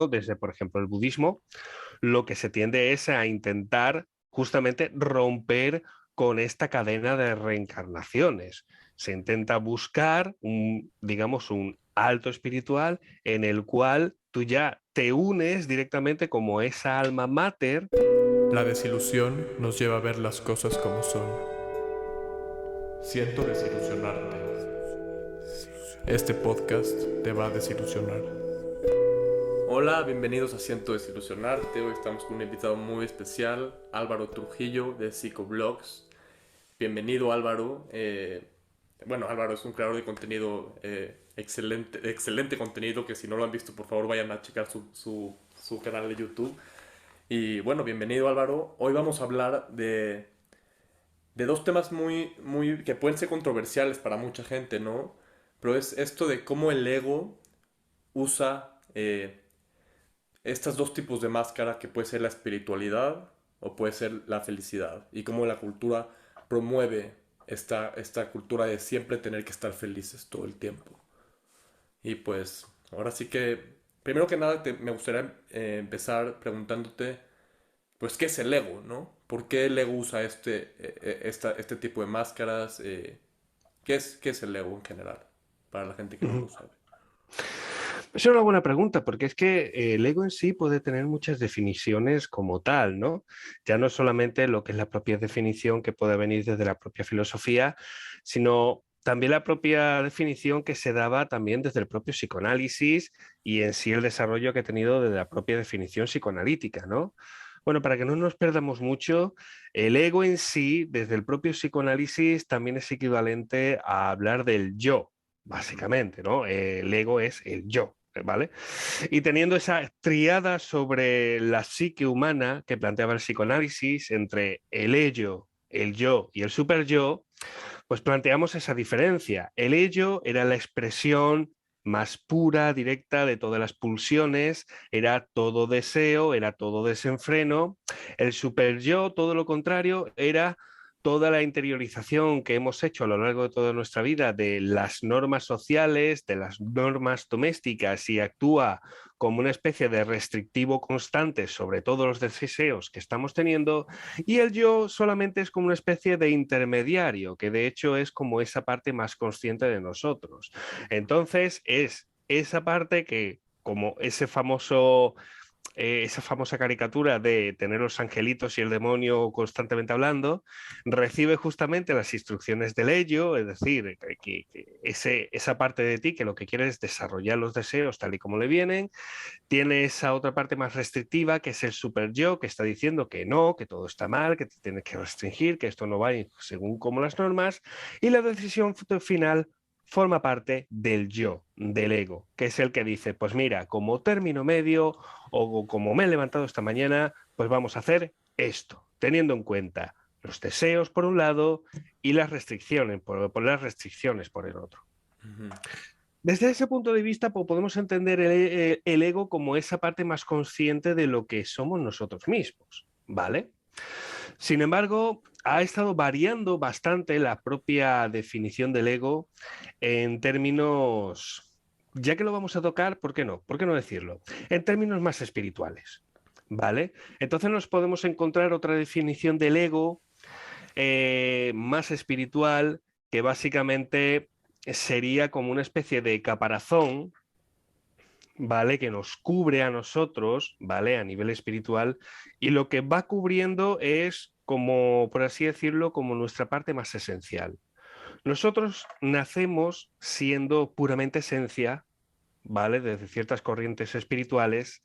desde, por ejemplo, el budismo, lo que se tiende es a intentar justamente romper con esta cadena de reencarnaciones. Se intenta buscar digamos, un alto espiritual en el cual tú ya te unes directamente como esa alma mater. La desilusión nos lleva a ver las cosas como son. Siento desilusionarte. Este podcast te va a desilusionar. Hola, bienvenidos a Siento desilusionarte. Hoy estamos con un invitado muy especial, Álvaro Trujillo de Psicoblogs. Bienvenido, Álvaro. Álvaro es un creador de contenido excelente contenido, que si no lo han visto, por favor vayan a checar su canal de YouTube. Y bueno, bienvenido, Álvaro. Hoy vamos a hablar de dos temas que pueden ser controversiales para mucha gente, ¿no? Pero es esto de cómo el ego usa estos dos tipos de máscara, que puede ser la espiritualidad o puede ser la felicidad, y cómo la cultura promueve esta cultura de siempre tener que estar felices todo el tiempo. Y pues, ahora sí que, primero que nada, me gustaría empezar preguntándote, pues, ¿qué es el ego, no? ¿Por qué el ego usa este tipo de máscaras? ¿Qué es el ego en general? Para la gente que no lo sabe. Es una buena pregunta, porque es que el ego en sí puede tener muchas definiciones como tal, ¿no? Ya no solamente lo que es la propia definición que puede venir desde la propia filosofía, sino también la propia definición que se daba también desde el propio psicoanálisis y en sí el desarrollo que ha tenido desde la propia definición psicoanalítica, ¿no? Bueno, para que no nos perdamos mucho, el ego en sí, desde el propio psicoanálisis, también es equivalente a hablar del yo, básicamente, ¿no? El ego es el yo. ¿Vale? Y teniendo esa triada sobre la psique humana que planteaba el psicoanálisis entre el ello, el yo y el superyo, pues planteamos esa diferencia. El ello era la expresión más pura, directa de todas las pulsiones, era todo deseo, era todo desenfreno. El superyo, todo lo contrario, era toda la interiorización que hemos hecho a lo largo de toda nuestra vida de las normas sociales, de las normas domésticas, y actúa como una especie de restrictivo constante sobre todos los deseos que estamos teniendo, y el yo solamente es como una especie de intermediario, que de hecho es como esa parte más consciente de nosotros. Entonces es esa parte que, como esa famosa caricatura de tener los angelitos y el demonio constantemente hablando, recibe justamente las instrucciones del ello, es decir, esa parte de ti que lo que quiere es desarrollar los deseos tal y como le vienen. Tiene esa otra parte más restrictiva, que es el super yo, que está diciendo que no, que todo está mal, que te tienes que restringir, que esto no va según como las normas, y la decisión final forma parte del yo, del ego, que es el que dice, pues mira, como término medio o como me he levantado esta mañana, pues vamos a hacer esto, teniendo en cuenta los deseos por un lado y las restricciones por las restricciones por el otro. Ujú. Desde ese punto de vista, podemos entender el ego como esa parte más consciente de lo que somos nosotros mismos, ¿vale? Sin embargo, ha estado variando bastante la propia definición del ego en términos, ya que lo vamos a tocar, ¿por qué no? ¿Por qué no decirlo? En términos más espirituales, ¿vale? Entonces nos podemos encontrar otra definición del ego más espiritual, que básicamente sería como una especie de caparazón, ¿vale? Que nos cubre a nosotros, ¿vale? A nivel espiritual, y lo que va cubriendo es como, por así decirlo, como nuestra parte más esencial. Nosotros nacemos siendo puramente esencia, ¿vale? Desde ciertas corrientes espirituales,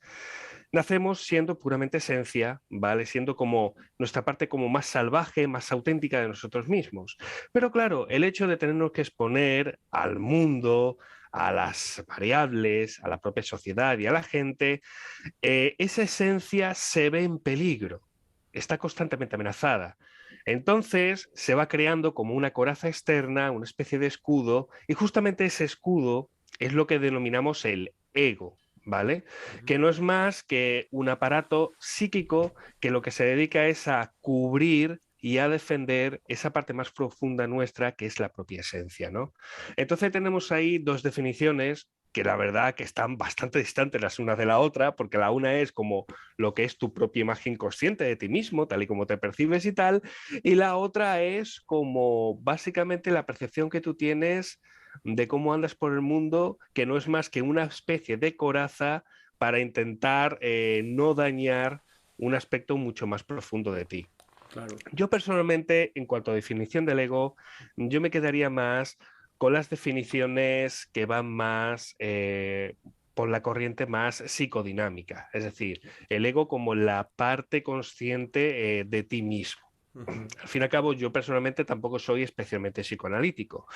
nacemos siendo puramente esencia, ¿vale? Siendo como nuestra parte como más salvaje, más auténtica de nosotros mismos. Pero claro, el hecho de tenernos que exponer al mundo, a las variables, a la propia sociedad y a la gente, esa esencia se ve en peligro, está constantemente amenazada. Entonces se va creando como una coraza externa, una especie de escudo, y justamente ese escudo es lo que denominamos el ego, ¿vale? Que no es más que un aparato psíquico que lo que se dedica es a cubrir y a defender esa parte más profunda nuestra, que es la propia esencia, ¿no? Entonces tenemos ahí dos definiciones que la verdad que están bastante distantes las unas de la otra, porque la una es como lo que es tu propia imagen consciente de ti mismo, tal y como te percibes y tal, y la otra es como básicamente la percepción que tú tienes de cómo andas por el mundo, que no es más que una especie de coraza para intentar no dañar un aspecto mucho más profundo de ti. Claro. Yo personalmente, en cuanto a definición del ego, yo me quedaría más con las definiciones que van más por la corriente más psicodinámica, es decir, el ego como la parte consciente de ti mismo. Al fin y al cabo, yo personalmente tampoco soy especialmente psicoanalítico.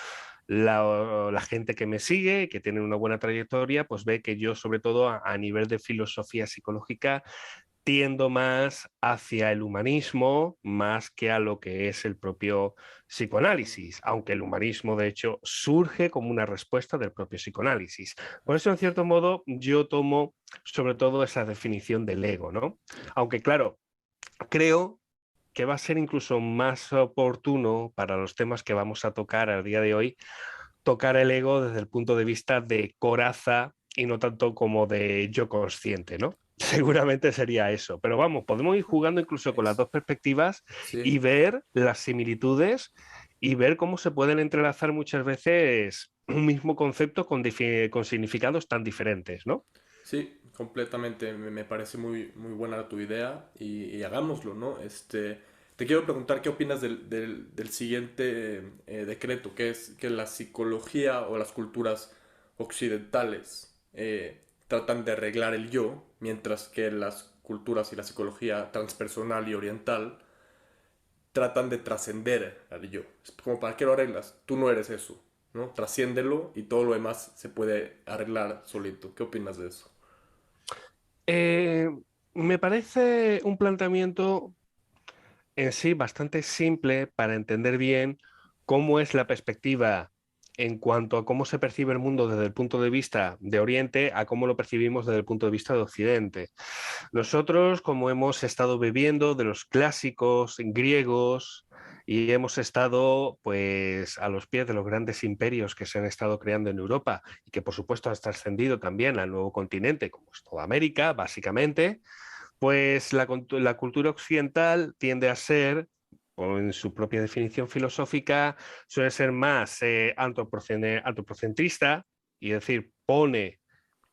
La gente que me sigue, que tiene una buena trayectoria, pues ve que yo, sobre todo a nivel de filosofía psicológica, tiendo más hacia el humanismo, más que a lo que es el propio psicoanálisis, aunque el humanismo, de hecho, surge como una respuesta del propio psicoanálisis. Por eso, en cierto modo, yo tomo sobre todo esa definición del ego, ¿no? Aunque, claro, creo que va a ser incluso más oportuno para los temas que vamos a tocar al día de hoy, tocar el ego desde el punto de vista de coraza y no tanto como de yo consciente, ¿no? Seguramente sería eso, pero vamos, podemos ir jugando incluso con las dos perspectivas Sí, y ver las similitudes y ver cómo se pueden entrelazar muchas veces un mismo concepto con significados tan diferentes, ¿no? sí, completamente. Me parece muy buena tu idea y hagámoslo, ¿no? Te quiero preguntar qué opinas del siguiente decreto, que es que la psicología o las culturas occidentales tratan de arreglar el yo, mientras que las culturas y la psicología transpersonal y oriental tratan de trascender al yo. Es como, ¿para qué lo arreglas? Tú no eres eso, ¿no? Trasciéndelo y todo lo demás se puede arreglar solito. ¿Qué opinas de eso? Eh, Me parece un planteamiento en sí bastante simple para entender bien cómo es la perspectiva en cuanto a cómo se percibe el mundo desde el punto de vista de Oriente a cómo lo percibimos desde el punto de vista de Occidente. Nosotros, como hemos estado bebiendo de los clásicos griegos y hemos estado pues a los pies de los grandes imperios que se han estado creando en Europa y que por supuesto han trascendido también al nuevo continente, como es toda América, básicamente, pues la cultura occidental tiende a ser, o en su propia definición filosófica, suele ser más antropocentrista, y es decir, pone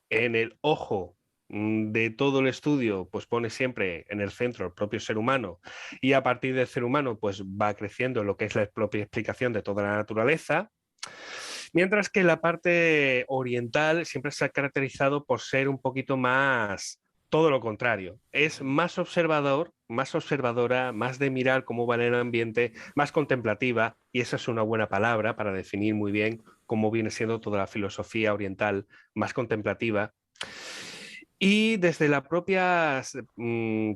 en el ojo de todo el estudio, pues pone siempre en el centro el propio ser humano y a partir del ser humano pues va creciendo lo que es la propia explicación de toda la naturaleza, mientras que la parte oriental siempre se ha caracterizado por ser un poquito más todo lo contrario. Es más observador, más observadora, más de mirar cómo va en el ambiente, más contemplativa, y esa es una buena palabra para definir muy bien cómo viene siendo toda la filosofía oriental, más contemplativa. Y desde las propias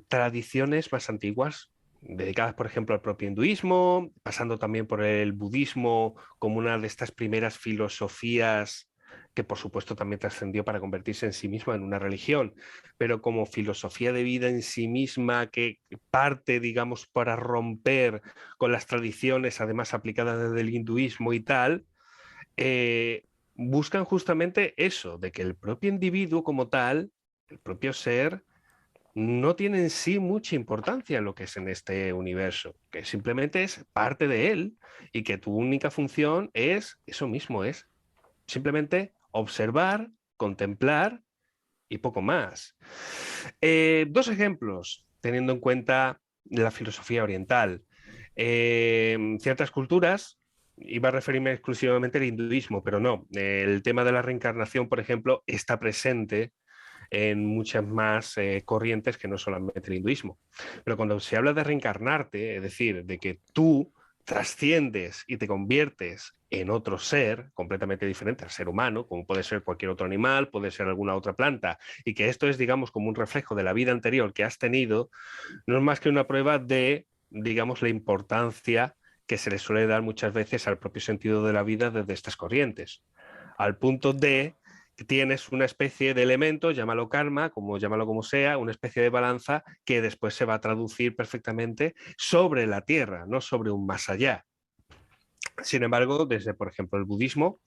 tradiciones más antiguas, dedicadas, por ejemplo, al propio hinduismo, pasando también por el budismo como una de estas primeras filosofías que por supuesto también trascendió para convertirse en sí misma en una religión, pero como filosofía de vida en sí misma que parte, digamos, para romper con las tradiciones, además aplicadas desde el hinduismo y tal, buscan justamente eso, de que el propio individuo como tal, el propio ser, no tiene en sí mucha importancia en lo que es en este universo, que simplemente es parte de él y que tu única función es eso mismo, es simplemente observar, contemplar y poco más. Dos ejemplos, teniendo en cuenta la filosofía oriental. Ciertas culturas, iba a referirme exclusivamente al hinduismo, pero no, el tema de la reencarnación, por ejemplo, está presente en muchas más corrientes que no solamente el hinduismo. Pero cuando se habla de reencarnarte, es decir, de que tú trasciendes y te conviertes en otro ser completamente diferente al ser humano, como puede ser cualquier otro animal, puede ser alguna otra planta, y que esto es, digamos, como un reflejo de la vida anterior que has tenido, no es más que una prueba de, digamos, la importancia que se le suele dar muchas veces al propio sentido de la vida desde estas corrientes, al punto de que tienes una especie de elemento, llámalo karma, como llámalo como sea, una especie de balanza que después se va a traducir perfectamente sobre la Tierra, no sobre un más allá. Sin embargo, desde, por ejemplo, el budismo,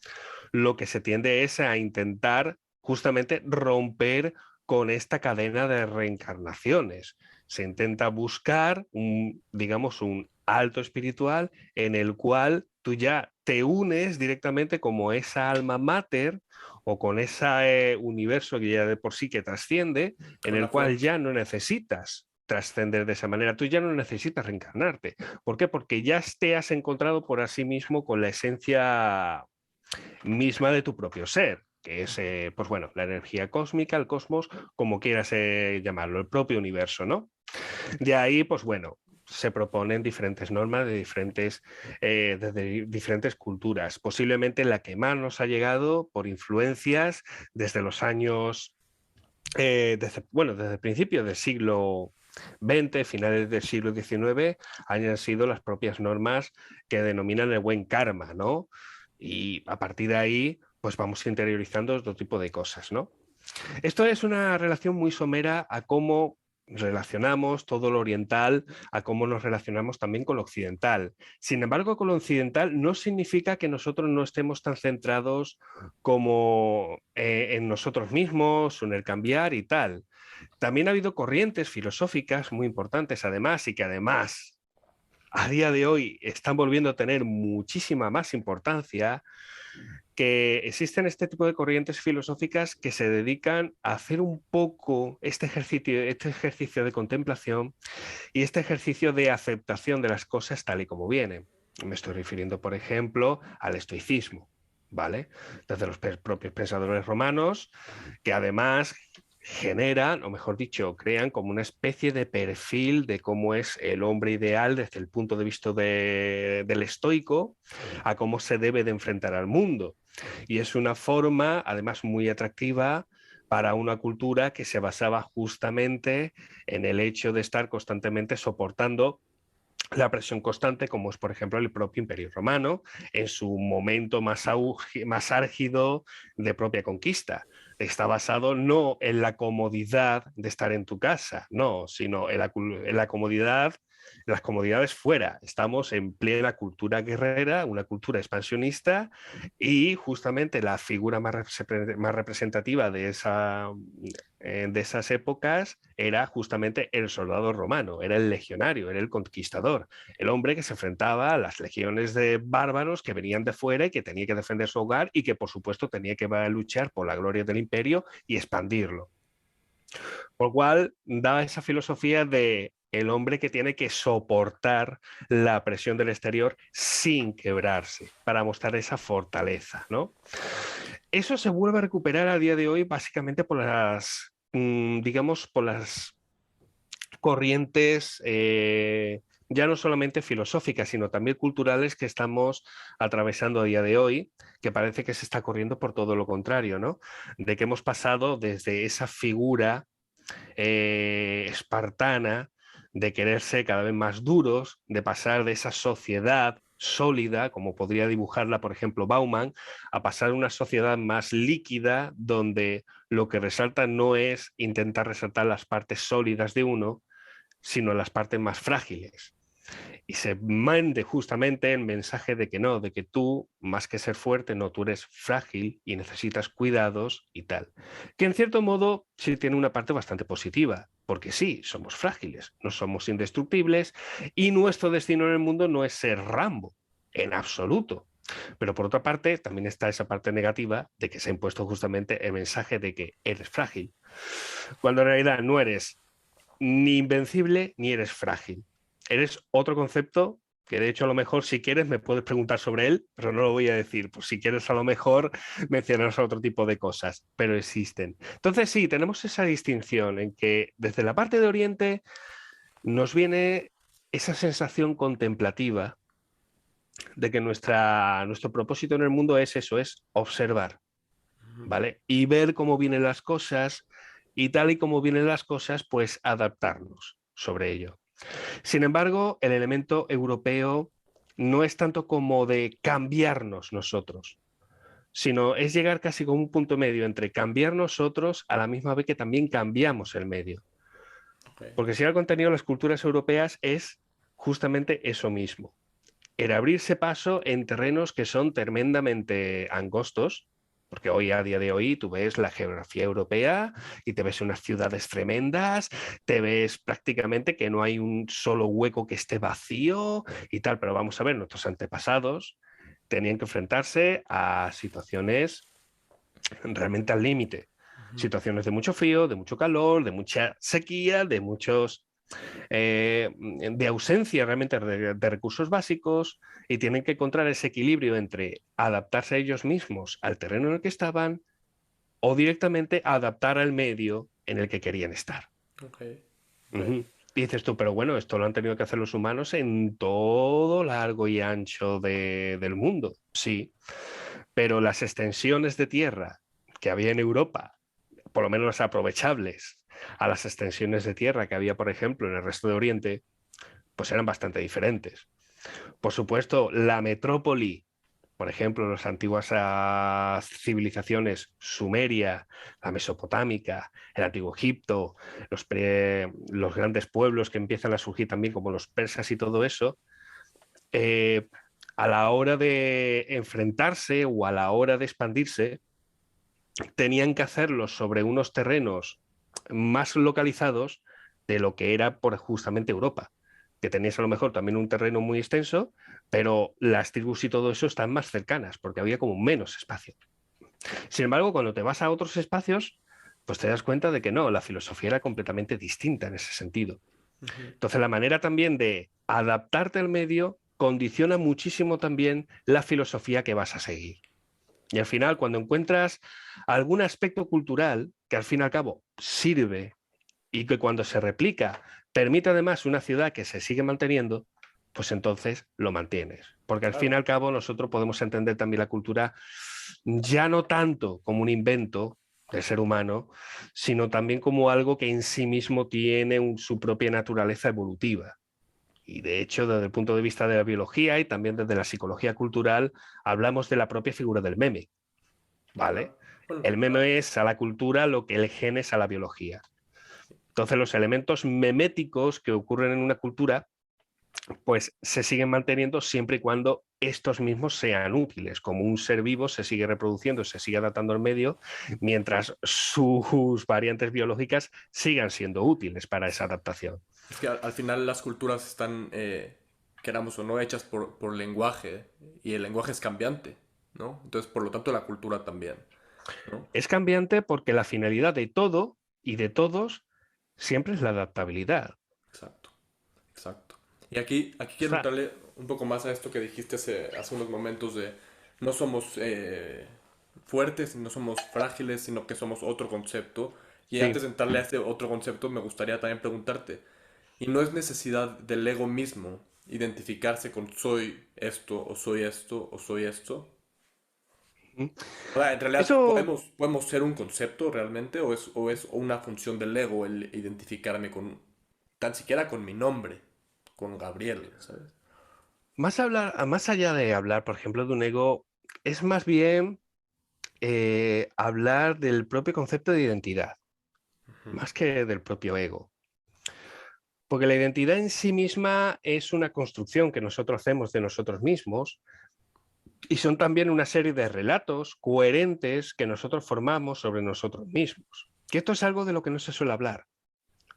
lo que se tiende es a intentar justamente romper con esta cadena de reencarnaciones. Se intenta buscar digamos, un alto espiritual en el cual tú ya te unes directamente como esa alma mater o con ese universo que ya de por sí que trasciende, en Con la el cual fuente. ya no necesitas trascender de esa manera. Tú ya no necesitas reencarnarte. ¿Por qué? Porque ya te has encontrado por sí mismo con la esencia misma de tu propio ser, que es, pues bueno, la energía cósmica, el cosmos, como quieras llamarlo, el propio universo, ¿no? De ahí, pues bueno, se proponen diferentes normas de diferentes culturas. Posiblemente la que más nos ha llegado por influencias desde los años, desde el principio del siglo XX, finales del siglo XIX, hayan sido las propias normas que denominan el buen karma, ¿no? Y a partir de ahí, pues vamos interiorizando otro tipo de cosas, ¿no? Esto es una relación muy somera a cómo relacionamos todo lo oriental, a cómo nos relacionamos también con lo occidental. Sin embargo, con lo occidental no significa que nosotros no estemos tan centrados como en nosotros mismos, o en el cambiar y tal. También ha habido corrientes filosóficas muy importantes, además, y que además a día de hoy están volviendo a tener muchísima más importancia, que existen este tipo de corrientes filosóficas que se dedican a hacer un poco este ejercicio de contemplación y este ejercicio de aceptación de las cosas tal y como vienen. Me estoy refiriendo, por ejemplo, al estoicismo, ¿vale? Desde los propios pensadores romanos, que además generan, o mejor dicho, crean como una especie de perfil de cómo es el hombre ideal desde el punto de vista del estoico, a cómo se debe de enfrentar al mundo. Y es una forma, además, muy atractiva para una cultura que se basaba justamente en el hecho de estar constantemente soportando la presión constante, como es, por ejemplo, el propio Imperio Romano, en su momento más álgido de propia conquista. Está basado no en la comodidad de estar en tu casa, no, sino en la comodidad, las comodidades fuera. Estamos en plena cultura guerrera, una cultura expansionista, y justamente la figura más representativa de esas épocas era justamente el soldado romano, era el legionario, era el conquistador, el hombre que se enfrentaba a las legiones de bárbaros que venían de fuera y que tenía que defender su hogar y que por supuesto tenía que luchar por la gloria del imperio y expandirlo. Por lo cual daba esa filosofía de el hombre que tiene que soportar la presión del exterior sin quebrarse, para mostrar esa fortaleza, ¿no? Eso se vuelve a recuperar a día de hoy básicamente por digamos, por las corrientes ya no solamente filosóficas, sino también culturales que estamos atravesando a día de hoy, que parece que se está corriendo por todo lo contrario, ¿no? De que hemos pasado desde esa figura espartana, de querer ser cada vez más duros, de pasar de esa sociedad sólida, como podría dibujarla, por ejemplo, Bauman, a pasar a una sociedad más líquida, donde lo que resalta no es intentar resaltar las partes sólidas de uno, sino las partes más frágiles. Y se mande justamente el mensaje de que no, de que tú, más que ser fuerte, no, tú eres frágil y necesitas cuidados y tal. Que en cierto modo sí tiene una parte bastante positiva, porque sí, somos frágiles, no somos indestructibles y nuestro destino en el mundo no es ser Rambo, en absoluto. Pero por otra parte, también está esa parte negativa de que se ha impuesto justamente el mensaje de que eres frágil, cuando en realidad no eres ni invencible ni eres frágil. Eres otro concepto que de hecho a lo mejor si quieres me puedes preguntar sobre él, pero no lo voy a decir. Pues si quieres a lo mejor mencionar otro tipo de cosas, pero existen. Entonces sí, tenemos esa distinción en que desde la parte de Oriente nos viene esa sensación contemplativa de que nuestro propósito en el mundo es eso, es observar, ¿vale? Y ver cómo vienen las cosas y tal y como vienen las cosas, pues adaptarnos sobre ello. Sin embargo, el elemento europeo no es tanto como de cambiar nosotros, sino es llegar casi como un punto medio entre cambiar nosotros a la misma vez que también cambiamos el medio. Okay. Porque si algo han tenido las culturas europeas es justamente eso mismo, era abrirse paso en terrenos que son tremendamente angostos, porque hoy, a día de hoy, tú ves la geografía europea y te ves unas ciudades tremendas, te ves prácticamente que no hay un solo hueco que esté vacío y tal, pero vamos a ver, nuestros antepasados tenían que enfrentarse a situaciones realmente al límite, situaciones de mucho frío, de mucho calor, de mucha sequía, de ausencia realmente de recursos básicos, y tienen que encontrar ese equilibrio entre adaptarse a ellos mismos al terreno en el que estaban o directamente adaptar al medio en el que querían estar. Okay. Y dices tú, pero bueno, esto lo han tenido que hacer los humanos en todo largo y ancho del mundo, sí, pero las extensiones de tierra que había en Europa, por lo menos aprovechables a las extensiones de tierra que había, por ejemplo, en el resto de Oriente, pues eran bastante diferentes. Por supuesto, la metrópoli, por ejemplo, las antiguas civilizaciones sumeria, la mesopotámica, el antiguo Egipto, los grandes pueblos que empiezan a surgir también, como los persas y todo eso, eh, a la hora de enfrentarse o a la hora de expandirse, tenían que hacerlo sobre unos terrenos más localizados de lo que era por justamente Europa, que tenías a lo mejor también un terreno muy extenso, pero las tribus y todo eso están más cercanas, porque había como menos espacio. Sin embargo, cuando te vas a otros espacios, pues te das cuenta de que no, la filosofía era completamente distinta en ese sentido. Entonces, la manera también de adaptarte al medio condiciona muchísimo también la filosofía que vas a seguir. Y al final, cuando encuentras algún aspecto cultural que al fin y al cabo sirve y que cuando se replica permite además una ciudad que se sigue manteniendo, pues entonces lo mantienes. Porque al fin y al cabo nosotros podemos entender también la cultura ya no tanto como un invento del ser humano, sino también como algo que en sí mismo tiene su propia naturaleza evolutiva. Y de hecho, desde el punto de vista de la biología y también desde la psicología cultural, hablamos de la propia figura del meme, ¿vale? Bueno, El meme es a la cultura lo que el gen es a la biología. Entonces, los elementos meméticos que ocurren en una cultura, pues se siguen manteniendo siempre y cuando estos mismos sean útiles. Como un ser vivo se sigue reproduciendo, se sigue adaptando al medio, mientras sus variantes biológicas sigan siendo útiles para esa adaptación. es que al final las culturas están, queramos o no, hechas por lenguaje y el lenguaje es cambiante, ¿no? Entonces, por lo tanto, la cultura también, ¿no? Es cambiante porque la finalidad de todo y de todos siempre es la adaptabilidad. Exacto, exacto. Y aquí O quiero sea, entrarle un poco más a esto que dijiste hace unos momentos de no somos fuertes, no somos frágiles, sino que somos otro concepto. Y sí. antes de entrarle a este otro concepto, me gustaría también preguntarte, ¿y no es necesidad del ego mismo identificarse con soy esto o soy esto o soy esto? O sea, en realidad, Eso, ¿podemos ser un concepto realmente o es una función del ego el identificarme con, tan siquiera con mi nombre, con Gabriel, ¿sabes? más allá de hablar, por ejemplo, de un ego, es más bien hablar del propio concepto de identidad, Ujú. más que del propio ego. Porque la identidad en sí misma es una construcción que nosotros hacemos de nosotros mismos y son también una serie de relatos coherentes que nosotros formamos sobre nosotros mismos. Que esto es algo de lo que no se suele hablar.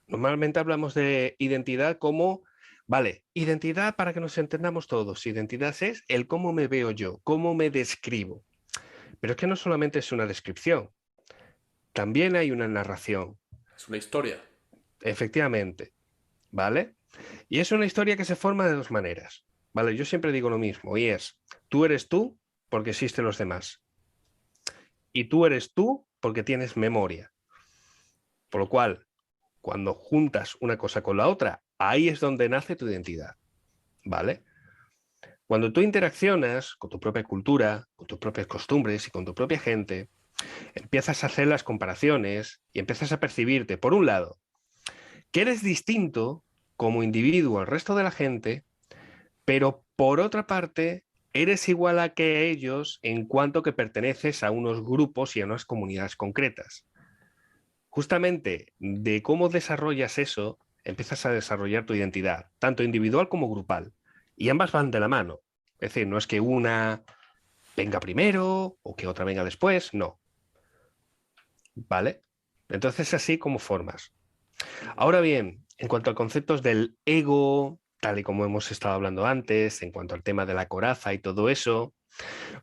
Normalmente hablamos de identidad como, vale, identidad para que nos entendamos todos. Identidad es el cómo me veo yo, cómo me describo. Pero es que no solamente es una descripción, también hay una narración, Es una historia. efectivamente, ¿vale? Y es una historia que se forma de dos maneras, ¿vale? Yo siempre digo lo mismo y es, tú eres tú porque existen los demás y tú eres tú porque tienes memoria. Por lo cual, cuando juntas una cosa con la otra, ahí es donde nace tu identidad, ¿vale? Cuando tú interaccionas con tu propia cultura, con tus propias costumbres y con tu propia gente, empiezas a hacer las comparaciones y empiezas a percibirte, por un lado, que eres distinto como individuo al resto de la gente, pero por otra parte, eres igual a que ellos en cuanto que perteneces a unos grupos y a unas comunidades concretas. Justamente de cómo desarrollas eso, empiezas a desarrollar tu identidad, tanto individual como grupal, y ambas van de la mano. Es decir, no es que una venga primero o que otra venga después, no. ¿Vale? Entonces, así como formas. Ahora bien, en cuanto a conceptos del ego, tal y como hemos estado hablando antes, en cuanto al tema de la coraza y todo eso,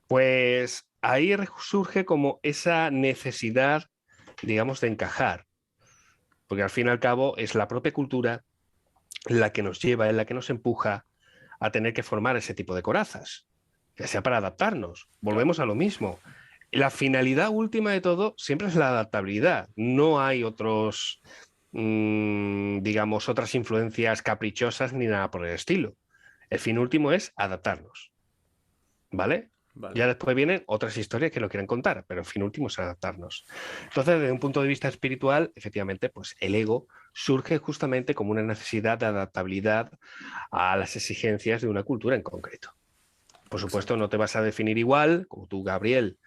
pues ahí surge como esa necesidad, digamos, de encajar, porque al fin y al cabo es la propia cultura la que nos lleva, es la que nos empuja a tener que formar ese tipo de corazas, ya sea para adaptarnos. Claro. Volvemos a lo mismo. La finalidad última de todo siempre es la adaptabilidad. No hay otros, digamos, otras influencias caprichosas ni nada por el estilo. El fin último es adaptarnos, ¿vale? Vale. Ya después vienen otras historias que lo quieran contar, pero el fin último es adaptarnos. Entonces, desde un punto de vista espiritual, efectivamente, pues el ego surge justamente como una necesidad de adaptabilidad a las exigencias de una cultura en concreto. Por supuesto, Exacto. no te vas a definir igual, como tú, Gabriel,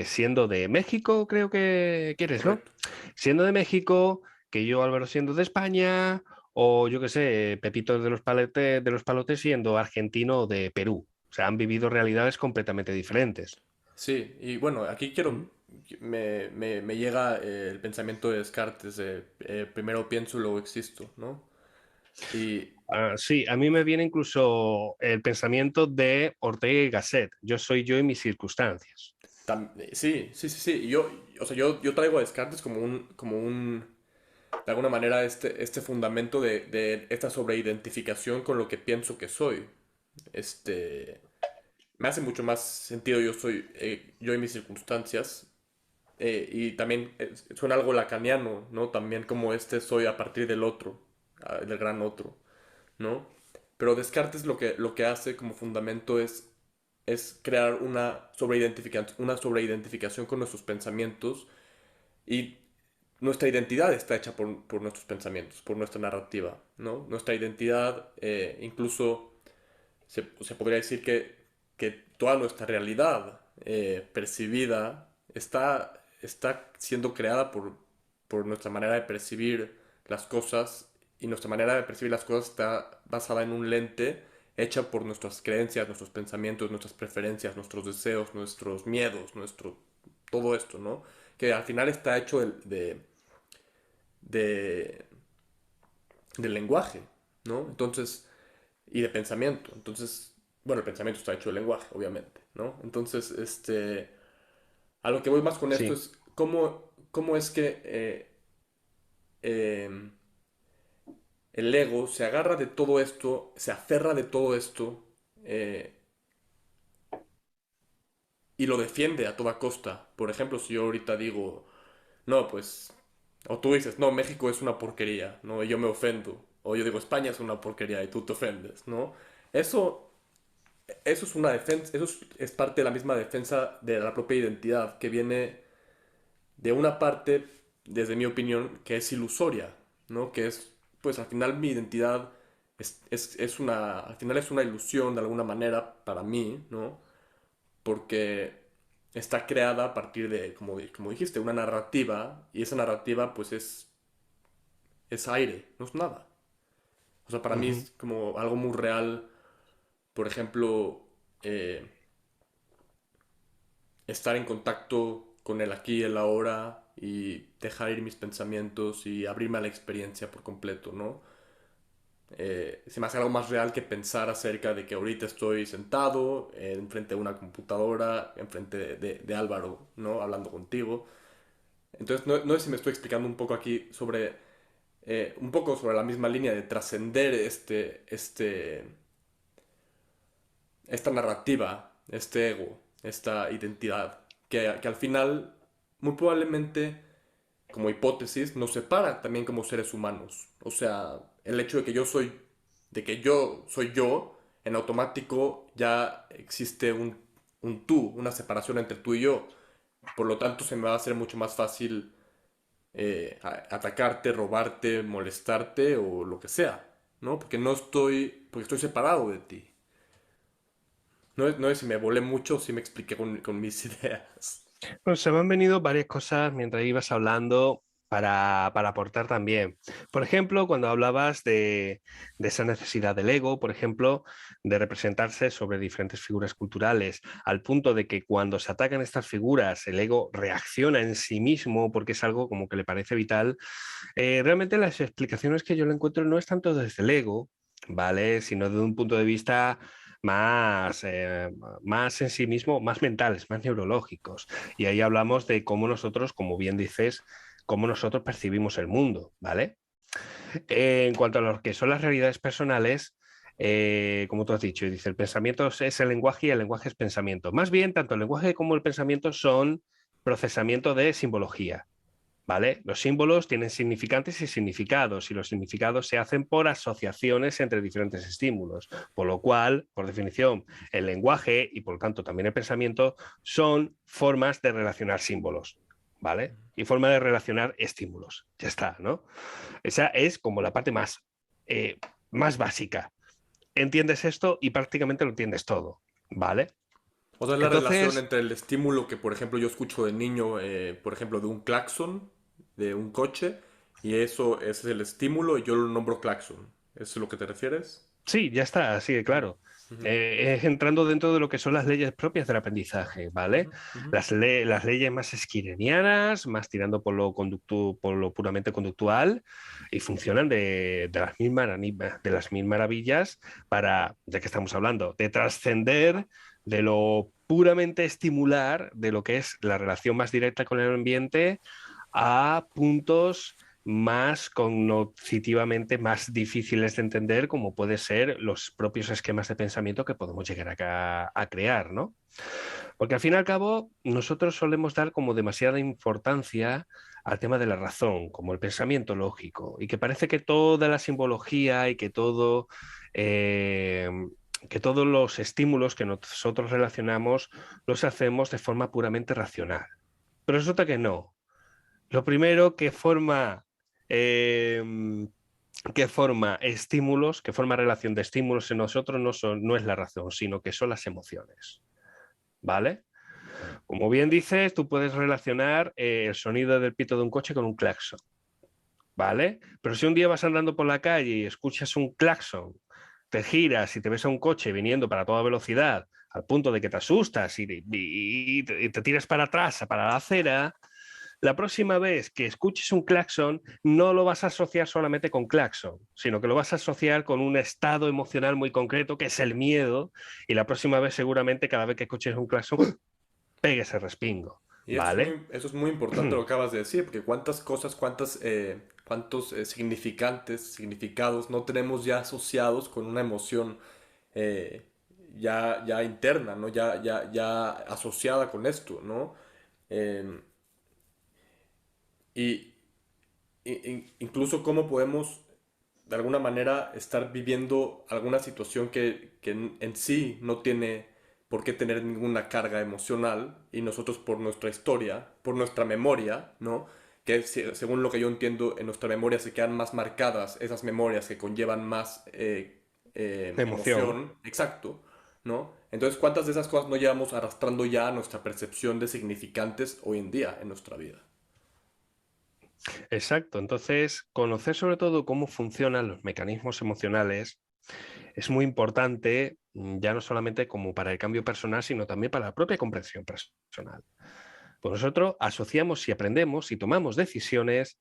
siendo de México, creo que quieres, ¿no? Correcto. Siendo de México, que yo, Álvaro, siendo de España, o yo qué sé, Pepito de los Palotes siendo argentino o de Perú. O sea, han vivido realidades completamente diferentes. Sí, y bueno, aquí ¿Mm? me llega el pensamiento de Descartes de primero pienso y luego existo, ¿no? Y Sí, a mí me viene incluso el pensamiento de Ortega y Gasset. Yo soy yo y mis circunstancias. sí. Y yo traigo a Descartes de alguna manera, este fundamento de esta sobreidentificación con lo que pienso que soy. Este, me hace mucho más sentido yo y mis circunstancias. Y también suena algo lacaniano, ¿no? También como soy a partir del otro, del gran otro, ¿no? Pero Descartes lo que hace como fundamento es crear una sobreidentificación con nuestros pensamientos y nuestra identidad está hecha por nuestros pensamientos, por nuestra narrativa, ¿no? Nuestra identidad, incluso se podría decir que toda nuestra realidad percibida está siendo creada por nuestra manera de percibir las cosas y nuestra manera de percibir las cosas está basada en un lente hecha por nuestras creencias, nuestros pensamientos, nuestras preferencias, nuestros deseos, nuestros miedos, todo esto, ¿no? Que al final está hecho de, del lenguaje, ¿no? Entonces, y de pensamiento. Entonces, bueno, el pensamiento está hecho de lenguaje, obviamente, ¿no? Entonces, a lo que voy más con esto Sí. es cómo es que eh, el ego se agarra de todo esto, se aferra de todo esto eh, y lo defiende a toda costa. Por ejemplo, si yo ahorita digo, no, pues, o tú dices, no, México es una porquería, ¿no? Y yo me ofendo. O yo digo, España es una porquería y tú te ofendes, ¿no? Eso Eso es una defensa, es parte de la misma defensa de la propia identidad, que viene de una parte, desde mi opinión, que es ilusoria, ¿no? Que es, pues al final mi identidad al final es una ilusión de alguna manera para mí, ¿no? Porque está creada a partir de, como dijiste, una narrativa, y esa narrativa pues es aire, no es nada. O sea, para mí Ujú. es como algo muy real, por ejemplo, eh, estar en contacto con el aquí y el ahora y dejar ir mis pensamientos y abrirme a la experiencia por completo, ¿no? Se me hace algo más real que pensar acerca de que ahorita estoy sentado enfrente de una computadora, enfrente de Álvaro, ¿no? Hablando contigo. Entonces, no sé si me estoy explicando un poco aquí un poco sobre la misma línea de trascender esta narrativa, este ego, esta identidad, que al final, muy probablemente, como hipótesis, nos separa también como seres humanos. O sea, el hecho de que yo soy yo, en automático ya existe un tú, una separación entre tú y yo. Por lo tanto, se me va a hacer mucho más fácil atacarte, robarte, molestarte o lo que sea, ¿no? Porque estoy separado de ti. No sé si me volé mucho o si me expliqué con mis ideas. Bueno, se me han venido varias cosas mientras ibas hablando. para aportar también. Por ejemplo, cuando hablabas de esa necesidad del ego, por ejemplo, de representarse sobre diferentes figuras culturales, al punto de que cuando se atacan estas figuras, el ego reacciona en sí mismo porque es algo como que le parece vital. Realmente las explicaciones que yo le encuentro no es tanto desde el ego, ¿vale? Sino desde un punto de vista más en sí mismo, más mentales, más neurológicos. Y ahí hablamos de cómo nosotros, como bien dices, cómo nosotros percibimos el mundo, ¿vale? En cuanto a lo que son las realidades personales, como tú has dicho, dice, el pensamiento es el lenguaje y el lenguaje es pensamiento. Más bien, tanto el lenguaje como el pensamiento son procesamiento de simbología. ¿Vale? Los símbolos tienen significantes y significados, y los significados se hacen por asociaciones entre diferentes estímulos, por lo cual, por definición, el lenguaje y por lo tanto también el pensamiento son formas de relacionar símbolos, ¿vale? Y forma de relacionar estímulos. Ya está, ¿no? Esa es como la parte más básica. Entiendes esto y prácticamente lo entiendes todo, ¿vale? O sea, es la relación Entonces, entre el estímulo que, por ejemplo, yo escucho de niño, por ejemplo, de un claxon, de un coche, y eso ese es el estímulo y yo lo nombro claxon. ¿Eso es a lo que te refieres? sí, ya está, así de Ujú, claro. Es entrando dentro de lo que son las leyes propias del aprendizaje, ¿vale? ujú, ujú, Las leyes más esquirenianas, más tirando por por lo puramente conductual, y funcionan de las de las mil maravillas para, ya que estamos hablando, de trascender de lo puramente estimular, de lo que es la relación más directa con el ambiente, a puntos más cognitivamente más difíciles de entender, como puede ser los propios esquemas de pensamiento que podemos llegar a crear, ¿no? Porque al fin y al cabo, nosotros solemos dar como demasiada importancia al tema de la razón, como el pensamiento lógico, y que parece que toda la simbología y que todos los estímulos que nosotros relacionamos los hacemos de forma puramente racional. Pero resulta que no. Lo primero eh, que forma estímulos, que forma relación de estímulos en nosotros no es la razón, sino que son las emociones, ¿vale? Como bien dices, tú puedes relacionar el sonido del pito de un coche con un claxon, ¿vale? Pero si un día vas andando por la calle y escuchas un claxon, te giras y te ves a un coche viniendo para toda velocidad, al punto de que te asustas y te tiras para atrás, para la acera, la próxima vez que escuches un claxon, no lo vas a asociar solamente con claxon, sino que lo vas a asociar con un estado emocional muy concreto, que es el miedo, y la próxima vez seguramente cada vez que escuches un claxon, pegue ese respingo, y ¿vale? eso es muy importante lo que acabas de decir, porque cuántas cosas, cuántos significantes, significados no tenemos ya asociados con una emoción eh, ya interna, ¿no? Ya asociada con esto, ¿no? Eh, y, incluso cómo podemos de alguna manera estar viviendo alguna situación que en sí no tiene por qué tener ninguna carga emocional y nosotros por nuestra historia, por nuestra memoria, ¿no? Que según lo que yo entiendo, en nuestra memoria se quedan más marcadas esas memorias que conllevan más Emoción. emoción, exacto, ¿no? Entonces, ¿cuántas de esas cosas no llevamos arrastrando ya a nuestra percepción de significantes hoy en día en nuestra vida? Exacto. Entonces, conocer sobre todo cómo funcionan los mecanismos emocionales es muy importante, ya no solamente como para el cambio personal, sino también para la propia comprensión personal. Pues nosotros asociamos y aprendemos y tomamos decisiones